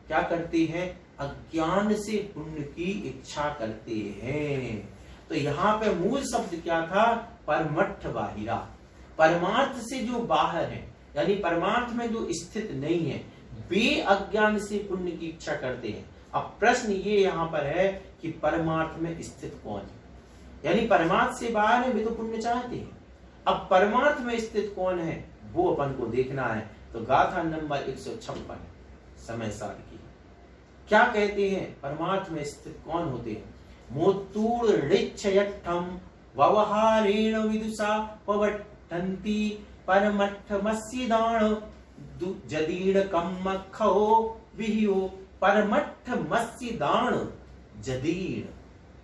S1: क्या करते हैं, अज्ञान से पुण्य की इच्छा करते हैं। तो यहाँ पे मूल शब्द क्या था, परमट्ठ बाहिरा, परमार्थ से जो बाहर है, यानी परमार्थ में जो स्थित नहीं है, वे अज्ञान से पुण्य की इच्छा करते हैं। अब प्रश्न ये यहाँ पर है कि परमार्थ में स्थित कौन है, यानी परमार्थ से बाहर है, वे तो पुण्य चाहते हैं। अब परमार्थ में स्थित कौन है, वो अपन को देखना है। तो गाथा नंबर 156 समय सार की क्या कहते हैं, परमार्थ में स्थित कौन होते हैं। मोत्तूर ऋच्छयट्ठम व्यवहारेण विदुषा पवट्ठन्ति परमट्ठमस्यदान जदीर्ण कम्मखो विहियो। परमट्ठमस्यदान जदीर्ण,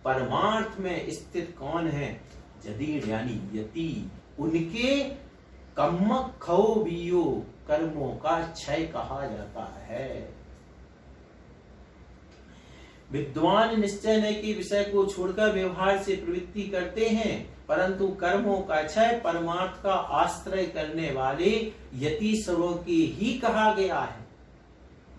S1: परमार्थ में स्थित कौन है, जदीर्ण यानी यति, उनके कम्मखो वियो, कर्मों का क्षय कहा जाता है। विद्वान निश्चय न के विषय को छोड़कर व्यवहार से प्रवृत्ति करते हैं, परंतु कर्मों का क्षय परमार्थ का आश्रय करने वाले यतीश्वरों के ही कहा गया है।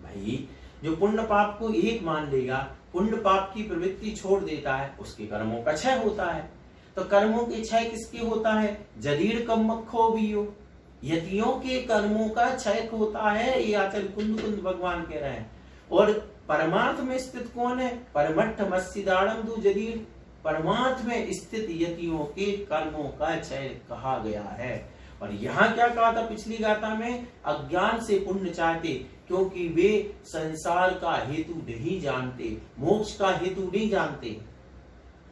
S1: भाई जो पुण्य पाप को एक मान लेगा, पुण्य पाप की प्रवृत्ति छोड़ देता है, उसके कर्मों का क्षय होता है। तो कर्मों के क्षय किसके होता है? जदीर कम्मखो वियो, यतियों के कर्मों का क्षय होता है, ये आचार्य कुंद कुंद भगवान कह रहे हैं। और परमार्थ में स्थित कौन है? परमट्ठ मस्सिदाड़म दु जदीर, परमार्थ में स्थित यतियों के कर्मों का क्षय कहा गया है। और यहाँ क्या कहा था पिछली गाथा में? अज्ञान से पुण्य चाहते, क्योंकि वे संसार का हेतु नहीं जानते, मोक्ष का हेतु नहीं जानते।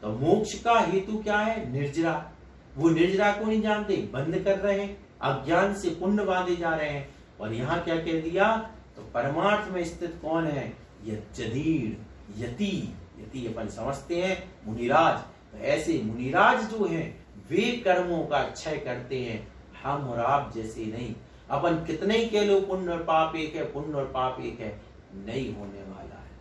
S1: तो मोक्ष का हेतु क्या है? निर्जरा। वो निर्जरा को नहीं जानते, बंद कर रहे हैं, अज्ञान से पुण्य बांधे जा रहे हैं। और यहाँ क्या कह दिया? तो परमार्थ में स्थित कौन है? जदीर, यति। यति अपन समझते हैं मुनिराज। तो ऐसे मुनिराज जो हैं वे कर्मों का क्षय करते हैं, हम और आप जैसे नहीं। अपन कितने ही कह लो पुण्य और पाप एक है, पुण्य और पाप एक है, नहीं होने वाला है,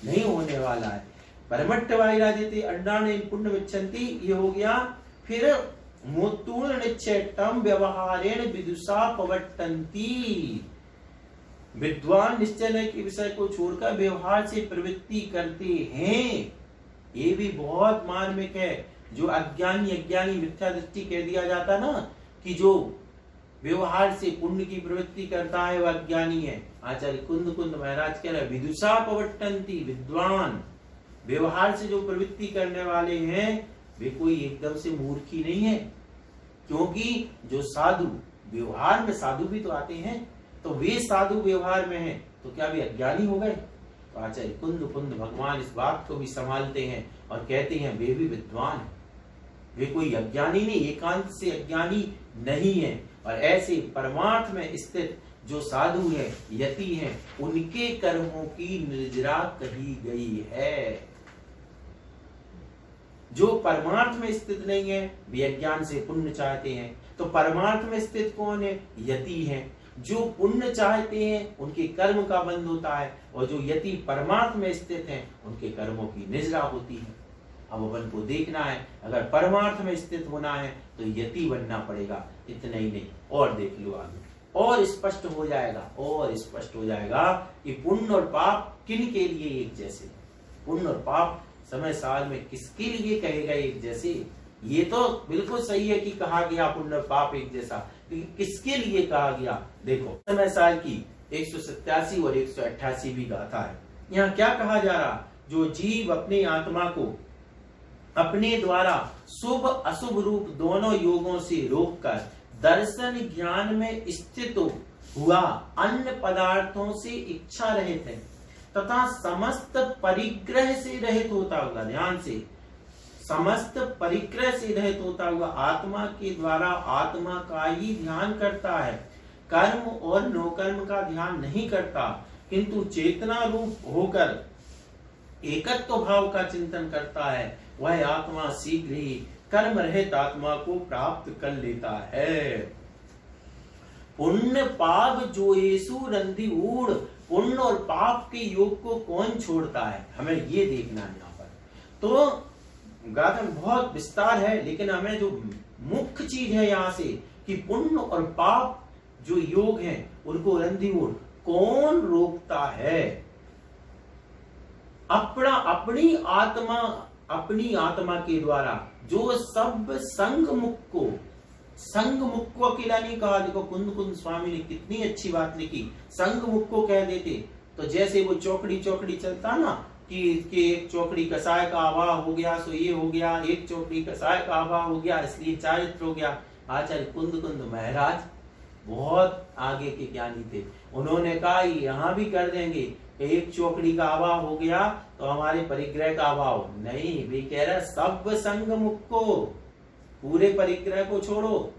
S1: नहीं होने वाला है। परमट्ट वायुराजेते अंडाने पुण्य विच्छन्ति, ये हो गया। फिर मोतूल निश्चयतम व्यवहारेण विदुषा पवर्तन्ति, विद्वान निश्चय के विषय को छोड़कर व्यवहार से प्रवृत्ति करते हैं। ये भी बहुत मार्मिक है। जो अज्ञानी मिथ्या दृष्टि कह दिया जाता ना कि जो व्यवहार से पुण्य की प्रवृत्ति करता है वह अज्ञानी है। आचार्य कुंद कुंद महाराज कह रहे विदुषा पवर्तन्ति, विद्वान व्यवहार से जो प्रवृत्ति करने वाले हैं वे कोई एकदम से मूर्खी नहीं है, क्योंकि जो साधु व्यवहार में, साधु भी तो आते हैं, तो वे साधु व्यवहार में हैं, तो क्या वे अज्ञानी हो गए? तो आचार्य कुंद कुंद भगवान इस बात को भी संभालते हैं और कहते हैं वे भी विद्वान हैं, वे कोई अज्ञानी नहीं, एकांत से अज्ञानी नहीं है। और ऐसे परमार्थ में स्थित जो साधु है, यति है, उनके कर्मों की निर्जरा कही गई है। जो परमार्थ में स्थित नहीं है वे अज्ञान से पुण्य चाहते हैं। तो परमार्थ में स्थित कौन है? यति है। जो पुण्य चाहते हैं उनके कर्म का बंध होता है, और जो यति परमार्थ में स्थित हैं उनके कर्मों की निजरा होती है। अब अपन को देखना है, अगर परमार्थ में स्थित होना है तो यति बनना पड़ेगा। इतना ही नहीं, और देख लो आगे, और स्पष्ट हो जाएगा, और स्पष्ट हो जाएगा कि पुण्य और पाप किन के लिए एक जैसे। पुण्य और पाप समय साल में किसके लिए कहे गए एक जैसे? ये तो बिल्कुल सही है कि कहा गया पुण्य और पाप एक जैसा, लेकिन किसके लिए कहा गया? देखो समय साल की 187 और 188 भी गाथा है। यहाँ क्या कहा जा रहा? जो जीव अपनी आत्मा को अपने द्वारा शुभ अशुभ रूप दोनों योगों से रोककर दर्शन ज्ञान में स्थित हुआ, अन्य पदार्थों से इच्छा रहित है तथा समस्त परिग्रह से रहित होता हुआ, ध्यान से, समस्त परिग्रह से रहित होता हुआ आत्मा के द्वारा आत्मा का ही ध्यान करता है, कर्म और नौकर्म का ध्यान नहीं करता, किंतु चेतना रूप होकर एकत्व भाव का चिंतन करता है, वह आत्मा शीघ्र ही कर्म रहित आत्मा को प्राप्त कर लेता है। पुण्य पाप जो येसु रंधि ऊढ़, पुण्य और पाप के योग को कौन छोड़ता है? हमें ये देखना है यहाँ पर। तो गाथा में बहुत विस्तार है, लेकिन हमें जो मुख्य चीज है यहाँ से कि पुण्य और पाप जो योग हैं उनको रंधि ऊढ़ कौन रोकता है? अपनी आत्मा के द्वारा जो सब संग मुख को अकेला नहीं कहा। देखो कुंद कुंद स्वामी ने कितनी अच्छी बात लिखी, संग मुख को कह देते तो जैसे वो चौकड़ी चलता ना कि एक चौकड़ी कसाय का आवाह हो गया सो ये हो गया, एक चौकड़ी कसाय का आवाह हो गया इसलिए चारित्र हो गया। आचार्य कुंद कुंद महाराज बहुत आगे के ज्ञानी थे, उन्होंने कहा यहाँ भी कर देंगे, एक चौकड़ी का अभाव हो गया तो हमारे परिग्रह का अभाव नहीं। वे कह रहे सब संग मुख को, पूरे परिग्रह को छोड़ो,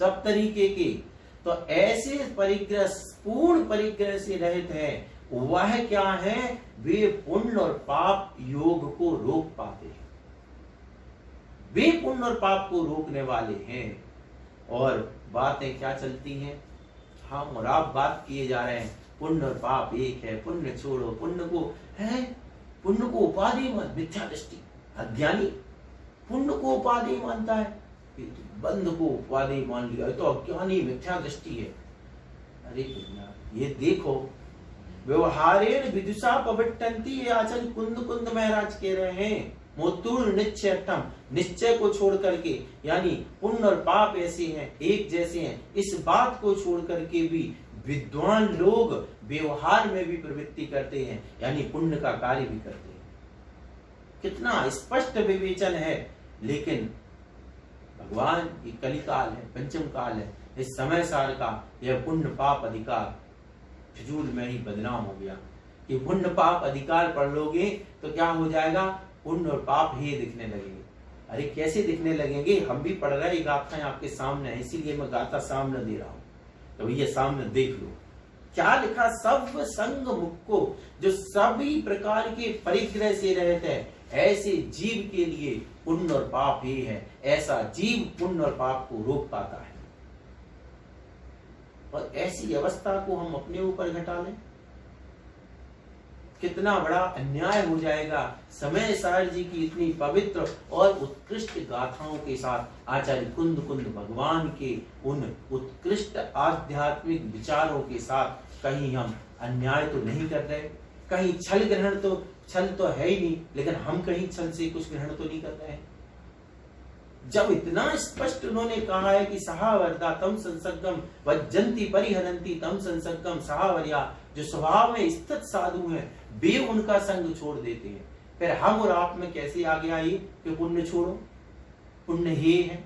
S1: सब तरीके के। तो ऐसे परिग्रह, पूर्ण परिग्रह से रहित है, वह क्या है? वे पुण्य और पाप योग को रोक पाते हैं, वे पुण्य और पाप को रोकने वाले हैं। और बातें क्या चलती हैं? हम और आप बात किए जा रहे हैं पुण्य और पाप एक है, पुण्य छोड़ो, पुण्य को है पुण्य को उपाधि मान, मिथ्या दृष्टि। अज्ञानी पुण्य को उपाधि मानता है, बंध को उपाधि मान लिया, तो अज्ञानी मिथ्या दृष्टि है। अरे भैया ये देखो, व्यवहारेण विदुषा पविट्रंती, ये आचार्य कुंद कुंद महाराज कह रहे हैं। मोतुल निश्चयतम, निश्चय को छोड़ करके, यानी पुण्य और पाप ऐसे हैं, एक जैसे हैं, इस बात को छोड़ करके भी विद्वान लोग व्यवहार में भी प्रवृत्ति करते हैं, यानी पुण्य का कार्य भी करते हैं। कितना स्पष्ट विवेचन है। लेकिन भगवान, ये कलिकाल है, पंचम काल है, इस समय सार का यह पुण्य पाप अधिकार फिजूल में ही बदनाम हो गया कि पुण्य पाप अधिकार पढ़ लोगे तो क्या हो जाएगा, पुण्य और पाप ही दिखने लगेंगे। अरे कैसे दिखने लगेंगे, हम भी पढ़ रहे हैं, गाथाएं आपके सामने है, इसीलिए मैं गाथा सामने दे रहा हूं, तो ये सामने देख लो क्या लिखा। सब संग मुक्को, जो सभी प्रकार के परिग्रह से रहते हैं, ऐसे जीव के लिए पुण्य और पाप ही है। ऐसा जीव पुण्य और पाप को रोक पाता है। और ऐसी अवस्था को हम अपने ऊपर घटा लें, कितना बड़ा अन्याय हो जाएगा। समय सार जी की इतनी पवित्र और उत्कृष्ट गाथाओं के साथ आचार्य कुंद कुंद भगवान के उन उत्कृष्ट आध्यात्मिक विचारों के साथ कहीं हम अन्याय तो नहीं कर रहे, कहीं छल ग्रहण तो, छल तो है ही नहीं, लेकिन हम कहीं छल से कुछ ग्रहण तो नहीं कर रहे हैं। जब इतना स्पष्ट उन्होंने कहा है कि सहावर्दा तम संसर्गम वज्जंती परिहरंती तम संसर्गम सहावर्या, जो स्वभाव में स्थित साधु हैं वे उनका संग छोड़ देते हैं। फिर हम और आप में कैसे आ गया ये कि पुण्य छोड़ो, पुण्य हे है,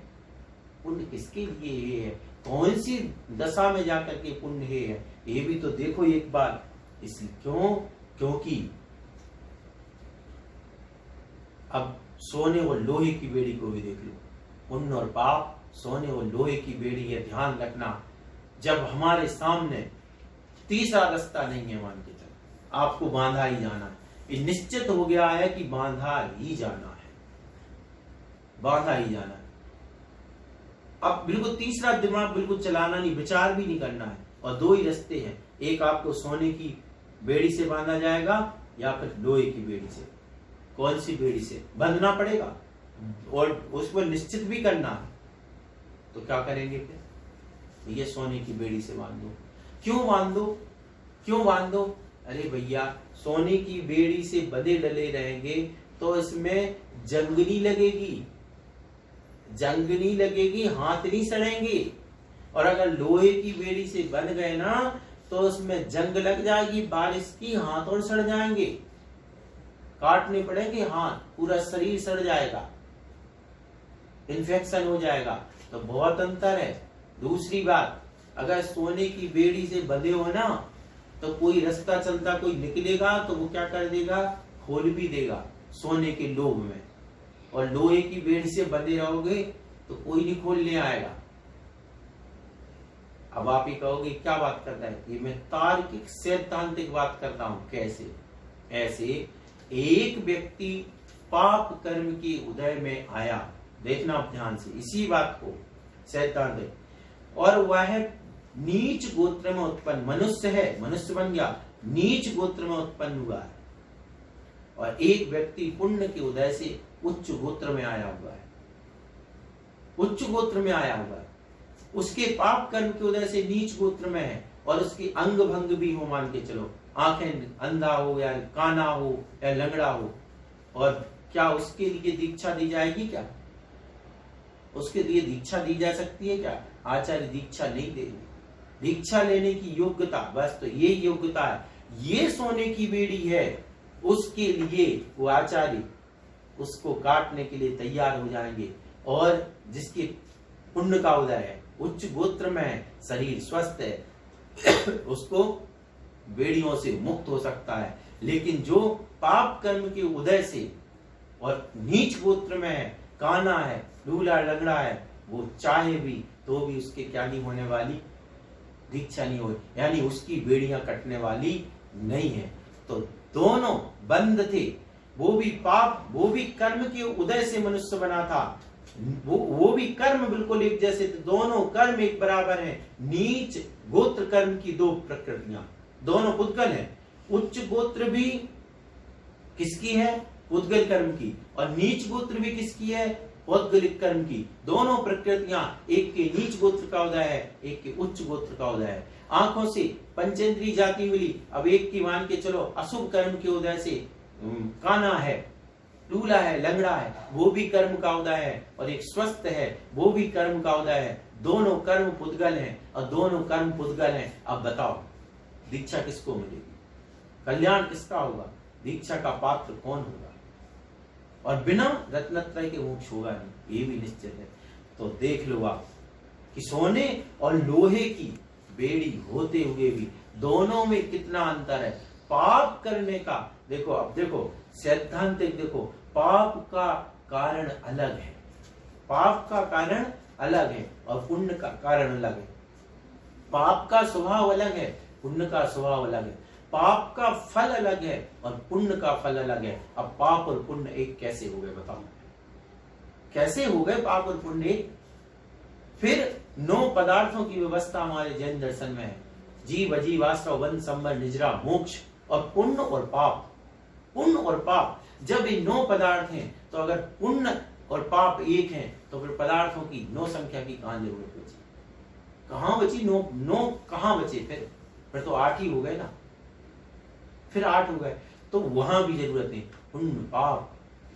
S1: पुण्य किसके लिए हे है, कौन सी दशा में जाकर के पुण्य हे है, ये भी तो देखो एक बार। इसलिए क्योंकि अब सोने और लोहे की बेड़ी को भी देख लो, पुण्य और पाप सोने और लोहे की बेड़ी है, ध्यान रखना। जब हमारे सामने तीसरा रास्ता नहीं है, मान के चलो आपको बांधा ही जाना है, ये निश्चित हो गया है कि बांधा ही जाना है, बांधा ही जाना है। अब बिल्कुल तीसरा दिमाग बिल्कुल चलाना नहीं, विचार भी नहीं करना है। और दो ही रास्ते हैं, एक आपको सोने की बेड़ी से बांधा जाएगा या फिर लोहे की बेड़ी से। कौन सी बेड़ी से बंधना पड़ेगा और उसको निश्चित भी करना है, तो क्या करेंगे फिर, ये सोने की बेड़ी से बांध दो। क्यों बांध दो, क्यों बांध दो? अरे भैया सोने की बेड़ी से बंधे डले रहेंगे तो इसमें जंग नहीं लगेगी, जंग नहीं लगेगी, हाथ नहीं सड़ेंगे। और अगर लोहे की बेड़ी से बंध गए ना तो उसमें जंग लग जाएगी, बारिश की, हाथ और सड़ जाएंगे, काटने पड़ेंगे हाथ, पूरा शरीर सड़ जाएगा, इन्फेक्शन हो जाएगा। तो बहुत अंतर है। दूसरी बात, अगर सोने की बेड़ी से बंधे हो ना तो कोई रास्ता चलता कोई निकलेगा तो वो क्या कर देगा, खोल भी देगा सोने के लोभ में। और लोहे की बेड़ी से बंधे रहोगे तो कोई नहीं खोलने आएगा। अब आप ही कहोगे क्या बात करता है, ये मैं तार्किक सैद्धांतिक बात करता हूं। कैसे? ऐसे एक व्यक्ति पाप कर्म के उदय में आया, देखना आप ध्यान से इसी बात को, सैद्धांतिक, और वह नीच गोत्र में उत्पन्न मनुष्य है, मनुष्य बन गया, नीच गोत्र में उत्पन्न हुआ है। और एक व्यक्ति पुण्य के उदय से उच्च गोत्र में आया हुआ है, उच्च गोत्र में आया हुआ है। उसके पाप कर्म के उदय से नीच गोत्र में है और उसकी अंग भंग भी हो, मान के चलो, आंखें अंधा हो या काना हो या लंगड़ा हो, और क्या उसके लिए दीक्षा दी जाएगी? क्या उसके लिए दीक्षा दी जा सकती है क्या? आचार्य दीक्षा नहीं देंगे। दीक्षा लेने की योग्यता, बस तो ये योग्यता है, ये सोने की बेड़ी है, उसके लिए वो आचार्य उसको काटने के लिए तैयार हो जाएंगे। और जिसके पुण्य का उदय है, उच्च गोत्र में है, शरीर स्वस्थ है, उसको बेड़ियों से मुक्त हो सकता है। लेकिन जो पाप कर्म के उदय से और नीच गोत्र में है, काना है, लूला लंगड़ा है, वो चाहे भी तो भी उसके क्या नहीं होने वाली, दीक्षा नहीं हो, यानी उसकी बेड़ियां कटने वाली नहीं है। तो दोनों बंद थे, वो भी पाप, वो भी कर्म के उदय से मनुष्य बना था, वो भी कर्म बिल्कुल एक जैसे थे, दोनों कर्म एक बराबर हैं। नीच गोत्र कर्म की दो प्रकृतियां, दोनों पुद्गल हैं। उच्च गोत्र भी किसकी है? पुद्गल कर्म की। और नीच गोत्र भी किसकी है? पौद्गलिक कर्म की। दोनों प्रकृतियां, एक के नीच गोत्र का उदय है, एक के उच्च गोत्र का उदय है। आंखों से पंचेंद्रिय जाति मिली, अब एक की मान के चलो अशुभ कर्म के उदय से काना है, लूला है, लंगड़ा है, वो भी कर्म का उदय है, और एक स्वस्थ है, वो भी कर्म का उदय है। दोनों कर्म पुद्गल हैं और दोनों कर्म पुद्गल हैं। अब बताओ दीक्षा किसको मिलेगी? कल्याण किसका होगा? दीक्षा का पात्र कौन होगा? और बिना रत्नत्रय के मोक्ष होगा नहीं, ये भी निश्चित है। तो देख लो आप कि सोने और लोहे की बेड़ी होते हुए भी दोनों में कितना अंतर है। पाप करने का देखो, अब देखो सैद्धांतिक देखो, पाप का कारण अलग है, पाप का कारण अलग है और पुण्य का कारण अलग है। पाप का स्वभाव अलग है, पुण्य का स्वभाव अलग है। पाप का फल अलग है और पुण्य का फल अलग है। अब पाप और पुण्य एक कैसे हो गए बताओ? कैसे हो गए पाप और पुण्य एक? फिर 9 पदार्थों की व्यवस्था हमारे जैन दर्शन में है। जीव, अजीव, आश्रव, बंध, संबर, निजरा, मोक्ष और पुण्य और पाप। पुण्य और पाप, जब ये 9 पदार्थ हैं तो अगर पुण्य और पाप एक हैं तो फिर पदार्थों की 9 संख्या की कहां जरूरत बची? कहां बची? 9 कहां बचे? फिर तो 8 ही हो गए ना, फिर 8 हो गए। तो वहां भी जरूरत नहीं। पुण्य पाप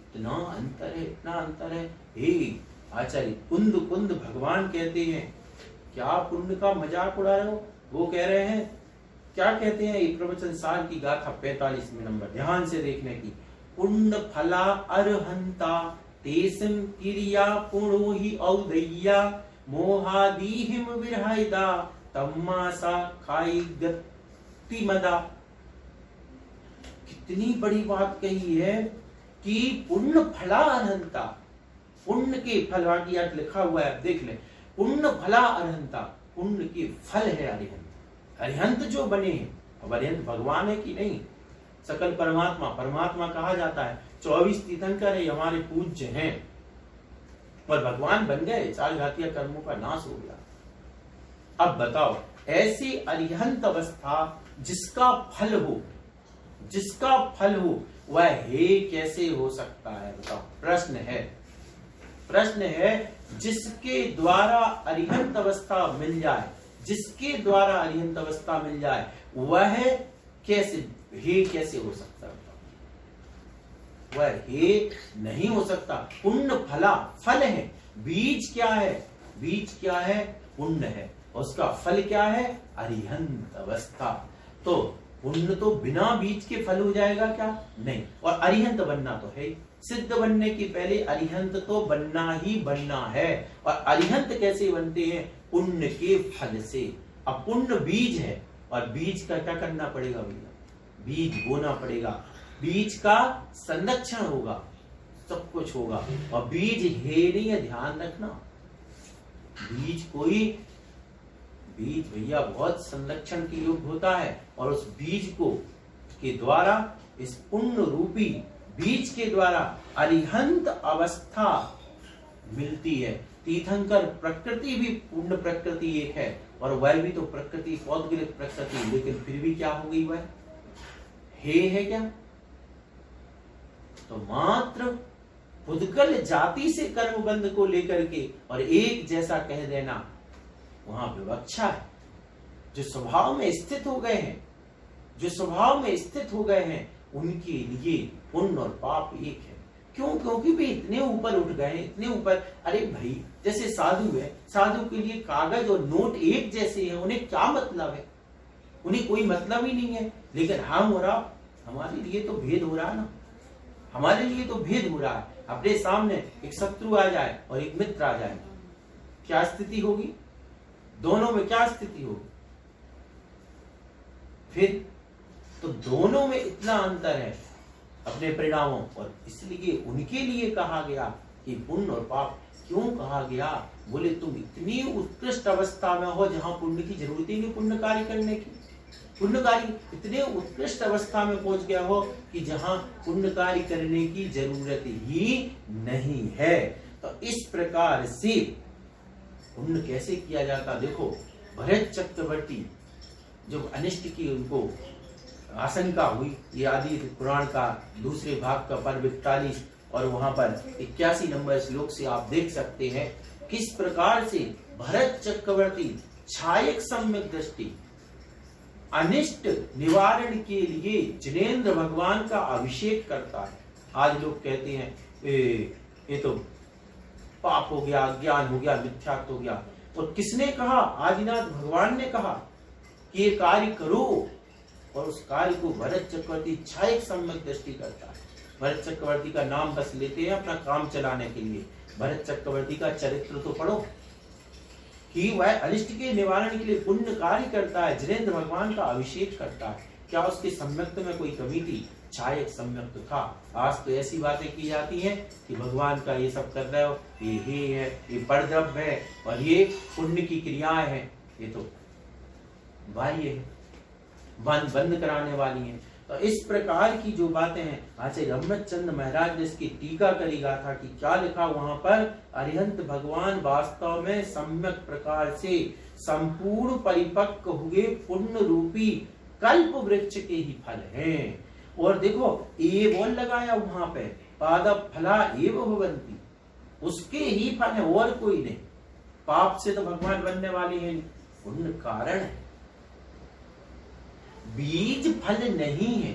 S1: इतना अंतर है, इतना अंतर है। हे आचार्य कुंद भगवान कहते हैं, क्या पुण्य का मजाक उड़ा रहे हो? वो कह रहे हैं, क्या कहते हैं? एक प्रवचन सार की गाथा 45वें नंबर, ध्यान से देखने की। पुण्य फला अरहंता तेसम क्रिया पुणो ही औदैया मोहादीहिम विरहाइदा तम्मासा खाई गति मदा। कितनी बड़ी बात कही है कि पुण्य फला अरहंता, पुण्य के फल, की अर्थ लिखा हुआ है, देख ले। पुण्य फला अरहंता, पुण्य के फल है अरिहंत। अरिहंत जो बने हैं, अब अरिहंत भगवान है कि नहीं? सकल परमात्मा, परमात्मा कहा जाता है। 24 तीर्थंकर है, हमारे पूज्य हैं, पर भगवान बन गए, 4 घातीय कर्मों का नाश हो गया। अब बताओ, ऐसी अरिहंत अवस्था जिसका फल हो, जिसका फल हो, वह हे कैसे हो सकता है? बताओ, प्रश्न है, प्रश्न है। जिसके द्वारा अरिहंत अवस्था मिल जाए, जिसके द्वारा अरिहंत अवस्था मिल जाए, वह कैसे हे कैसे हो सकता है? वह हे नहीं हो सकता। पुण्य फला, फल है। बीज क्या है? बीज क्या है? पुण्य है। उसका फल क्या है? अरिहंत अवस्था। तो पुण्य तो बिना बीज के फल हो जाएगा क्या? नहीं। और अरिहंत बनना तो है, सिद्ध बनने के पहले अरिहंत तो बनना ही बनना है। और अरिहंत कैसे बनते हैं? पुण्य के फल से। अब पुण्य बीज है, और बीज का क्या करना पड़ेगा भैया? बीज बोना पड़ेगा, बीज का संरक्षण होगा, सब कुछ होगा। और बीज है नहीं है, ध्यान रखना। बीज कोई, बीज भैया बहुत संरक्षण के योग्य होता है, और उस बीज को के द्वारा, इस पुण्य रूपी बीज के द्वारा अरिहंत अवस्था मिलती है। तीर्थंकर प्रकृति भी पुण्य प्रकृति एक है, और वह भी तो प्रकृति पौद्गलिक प्रकृति, लेकिन फिर भी क्या हो गई? वह हे है क्या? तो मात्र पुद्गल जाति से कर्म बंध को लेकर के और एक जैसा कह देना, वहां विवक्षा है। जो स्वभाव में स्थित हो गए हैं, जो स्वभाव में स्थित हो गए हैं, उनके लिए पुण्य और पाप एक है। क्यों? क्योंकि वे इतने ऊपर उठ गए हैं, इतने ऊपर। अरे भाई, जैसे साधु है, साधु के लिए कागज और नोट एक जैसे हैं, उन्हें क्या मतलब है? उन्हें कोई मतलब ही नहीं है। लेकिन हम और आप, हमारे लिए तो भेद हो रहा है ना, हमारे लिए तो भेद हो रहा है। अपने सामने एक शत्रु आ जाए और एक मित्र आ जाए, क्या स्थिति होगी? दोनों में क्या स्थिति होगी? फिर तो दोनों में इतना अंतर है अपने परिणामों, और इसलिए उनके लिए कहा गया कि पुण्य और पाप। क्यों कहा गया? बोले तुम इतनी उत्कृष्ट अवस्था में हो जहां पुण्य की जरूरत ही नहीं, पुण्य कार्य करने की। पुण्य कार्य इतने उत्कृष्ट अवस्था में पहुंच गया हो कि जहां पुण्य कार्य करने की जरूरत ही नहीं है। तो इस प्रकार से पुण्य कैसे किया जाता? देखो, भरत चक्रवर्ती जब अनिष्ट की उनको आशंका हुई। ये आदि पुराण का दूसरे भाग का पर्व 41 और वहां पर 81 नंबर श्लोक से आप देख सकते हैं किस प्रकार से भरत चक्रवर्ती छायक सम्यक दृष्टि अनिष्ट निवारण के लिए जिनेंद्र भगवान का अभिषेक करता है। आज लोग कहते हैं ये तो पाप हो गया, ज्ञान हो गया, मिथ्यात्व हो गया। और किसने कहा? आदिनाथ भगवान ने कहा कि ये कार्य करो, और उस कार्य को भरत चक्रवर्ती छायक सम्यक दृष्टि करता है। भरत चक्रवर्ती का नाम बस लेते हैं अपना काम चलाने के लिए। भरत चक्रवर्ती का चरित्र तो पढ़ो कि वह अनिष्ट के निवारण के लिए पुण्य कार्य करता है, जिनेंद्र भगवान का अभिषेक करता है। क्या उसके सम्यक्त में कोई कमी थी? छायक सम्यक्त था। आज तो ऐसी बातें की जाती हैं कि भगवान का ये सब कर रहे हो, ये है, ये परद्रव्य है और ये पुण्य की क्रियाएं हैं, ये तो बाह्य है, बंद कराने वाली है। तो इस प्रकार की जो बातें हैं, आचार्य रमचंद्र महाराज ने इसकी टीका करी गाथा कि क्या लिखा वहां पर? अरिहंत भगवान वास्तव में सम्यक प्रकार से संपूर्ण परिपक्व हुए पुण्य रूपी कल्प वृक्ष के ही फल हैं। और देखो ये बोल लगाया वहां पे, पाद फला एव भवन्ति, उसके ही फल है और कोई नहीं। पाप से तो भगवान बनने वाले हैं, पुण्य कारण है, बीज फल नहीं है।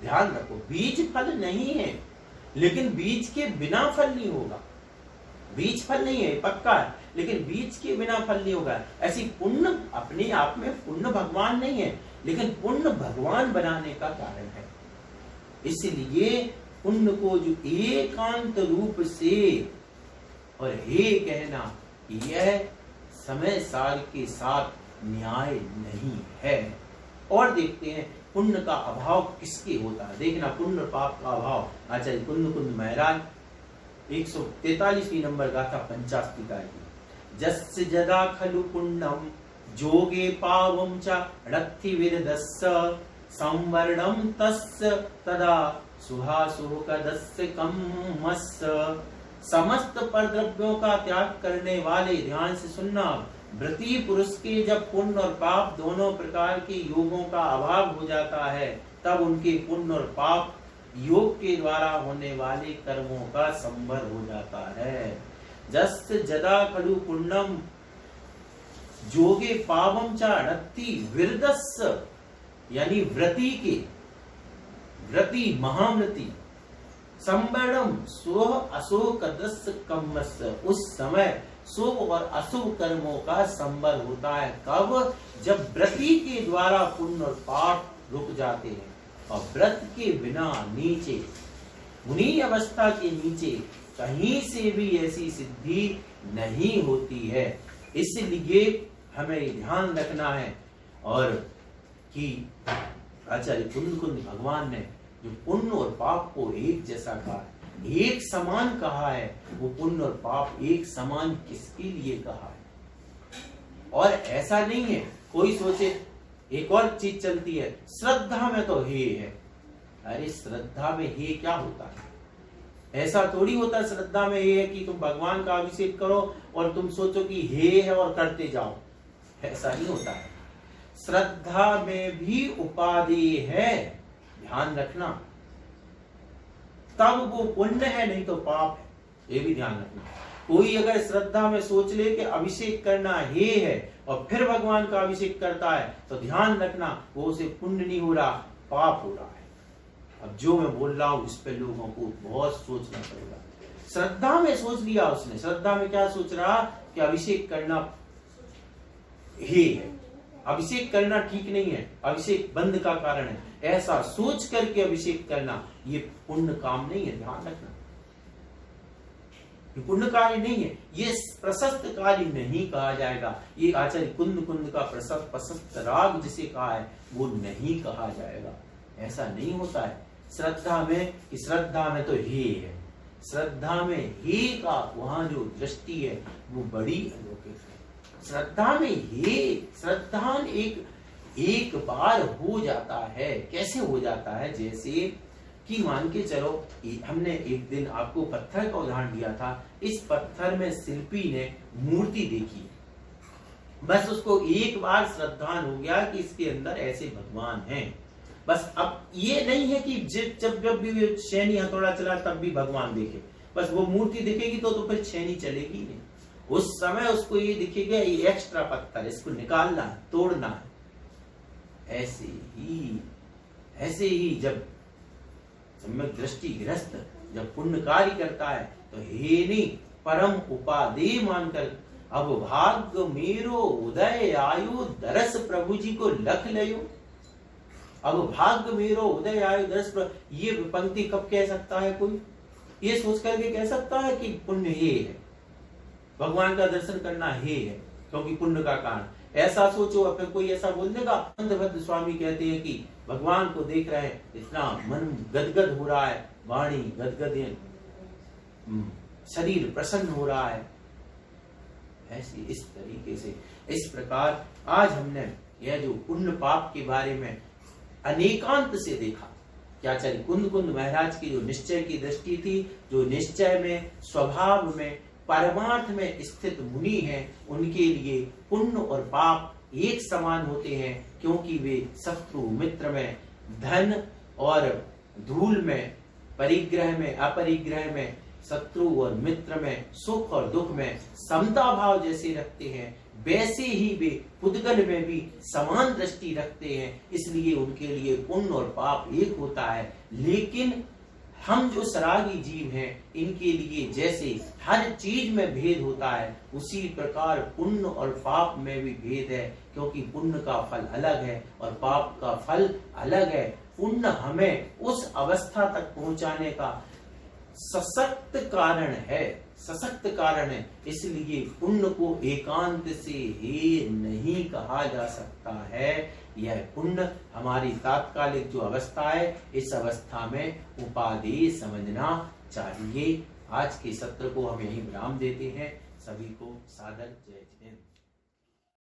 S1: ध्यान रखो, बीज फल नहीं है, लेकिन बीज के बिना फल नहीं होगा। बीज फल नहीं है पक्का है, लेकिन बीज के बिना फल नहीं होगा। ऐसी पुण्य अपने आप में पुण्य भगवान नहीं है, लेकिन पुण्य भगवान बनाने का कारण है। इसलिए पुण्य को जो एकांत रूप से, और हे कहना यह समय साल के साथ न्याय नहीं है। और देखते हैं पुण्य का अभाव किसके होता है। देखना पुण्य पाप का अभाव, आचार्य कुंद कुंद महाराज 143वीं नंबर गाथा 50 का है। जस्य जदा खलु पुण्यम जोगे पावम च रत्थि विरदस्य संवर्णम तस्य तदा सुहासोकदस्य कम्मस्य। समस्त परद्रव्यों का त्याग करने वाले, ध्यान से सुनना, व्रती पुरुष के जब पुण्य और पाप दोनों प्रकार के योगों का अभाव हो जाता है, तब उनके पुण्य और पाप योग के द्वारा होने वाले कर्मों का संवर हो जाता है। जस जदा खलु पुण्यम जोगे पावम च रत्ति विरदस्य, यानी व्रती के, व्रती महाव्रती, संवर्णम स्व अशोक दस्य कम्मस्य, उस समय शुभ और अशुभ कर्मों का संवर होता है। कब? जब व्रती के द्वारा पुण्य और पाप रुक जाते हैं, और व्रत के बिना नीचे, मुनि अवस्था के नीचे कहीं से भी ऐसी सिद्धि नहीं होती है। इसलिए हमें ध्यान रखना है, और कि आचार्य कुंद कुंद भगवान ने जो पुण्य और पाप को एक जैसा कहा, एक समान कहा है, वो पुण्य और पाप एक समान किसके लिए कहा है? और ऐसा नहीं है कोई सोचे, एक और चीज चलती है, श्रद्धा में तो हे है। अरे श्रद्धा में हे क्या होता है? ऐसा थोड़ी होता है श्रद्धा में ये है कि तुम भगवान का अभिषेक करो और तुम सोचो कि हे है और करते जाओ, ऐसा नहीं होता है। श्रद्धा में भी उपाधि है, ध्यान रखना, तब वो पुण्य है, नहीं तो पाप है, ये भी ध्यान रखना। कोई अगर श्रद्धा में सोच ले कि अभिषेक करना हे है और फिर भगवान का अभिषेक करता है, तो ध्यान रखना वो उसे पुण्य नहीं हो रहा, पाप हो रहा है। अब जो मैं बोल रहा हूं इस पे लोगों को बहुत सोचना पड़ेगा। श्रद्धा में सोच लिया उसने, श्रद्धा में क्या सोच रहा कि अभिषेक करना हे है, अभिषेक करना ठीक नहीं है, अभिषेक बंद का कारण है, ऐसा सोच करके अभिषेक करना ये पुण्य काम नहीं है। ध्यान रखना, ये पुण्य कार्य नहीं है, ये प्रशस्त कार्य नहीं कहा जाएगा। ये आचार्य कुंद कुंद का प्रशस्त राग जिसे कहा है वो नहीं कहा जाएगा, ऐसा नहीं होता है। श्रद्धा में, श्रद्धा में तो हे है, श्रद्धा में हे का वहां जो दृष्टि है वो बड़ी अलौकिक है। श्रद्धा में हे, श्रद्धान एक बार हो जाता है। कैसे हो जाता है? जैसे कि मान के चलो, हमने एक दिन आपको पत्थर का उदाहरण दिया था। इस पत्थर में शिल्पी ने मूर्ति देखी, बस उसको एक बार श्रद्धान हो गया कि इसके अंदर ऐसे भगवान हैं। बस अब ये नहीं है कि जब जब भी शैनी हथौड़ा चला तब भी भगवान देखे, बस वो मूर्ति दिखेगी तो फिर शैनी चलेगी नहीं। उस समय उसको ये दिखेगा ये एक्स्ट्रा पत्थर, इसको निकालना है, तोड़ना है। ऐसे ही जब सम्यक दृष्टिग्रस्त जब पुण्य कार्य करता है तो हे नहीं परम उपादेय मानकर अब भाग्य मेरो उदय आयु दरस प्रभु जी को लख लयो। अब भाग्य मेरो उदय आयु दरस प्रभु, ये पंक्ति कब कह सकता है कोई? ये सोच करके कह सकता है कि पुण्य हे है, भगवान का दर्शन करना हे है क्योंकि पुण्य का कारण। ऐसा सोचो और फिर कोई ऐसा बोल देगा। भद्र स्वामी कहते हैं कि भगवान को देख रहे हैं, इतना मन गदगद हो रहा है, वाणी गदगद है, शरीर प्रसन्न हो रहा है। ऐसी इस तरीके से इस प्रकार आज हमने यह जो पुण्य पाप के बारे में अनेकांत से देखा। क्या चल कुंद महाराज की जो निश्चय की दृष्टि थी, जो निश्चय में स्वभाव में परमार्थ में स्थित मुनि हैं, उनके लिए पुण्य और पाप एक समान होते हैं क्योंकि वे शत्रु मित्र में, धन और धूल में, परिग्रह में अपरिग्रह में, शत्रु और मित्र में, सुख और दुख में समता भाव जैसे रखते हैं, वैसे ही वे पुद्गल में भी समान दृष्टि रखते हैं। इसलिए उनके लिए पुण्य और पाप एक होता है। लेकिन हम जो सरागी जीव हैं, इनके लिए जैसे हर चीज में भेद होता है, उसी प्रकार पुण्य और पाप में भी भेद है क्योंकि पुण्य का फल अलग है और पाप का फल अलग है। पुण्य हमें उस अवस्था तक पहुंचाने का सशक्त कारण है, इसलिए पुण्य को एकांत से ही नहीं कहा जा सकता है। यह पुण्य हमारी तात्कालिक जो अवस्था है, इस अवस्था में उपादेय समझना चाहिए। आज के सत्र को हम यही विराम देते हैं। सभी को सादर जय हिंद।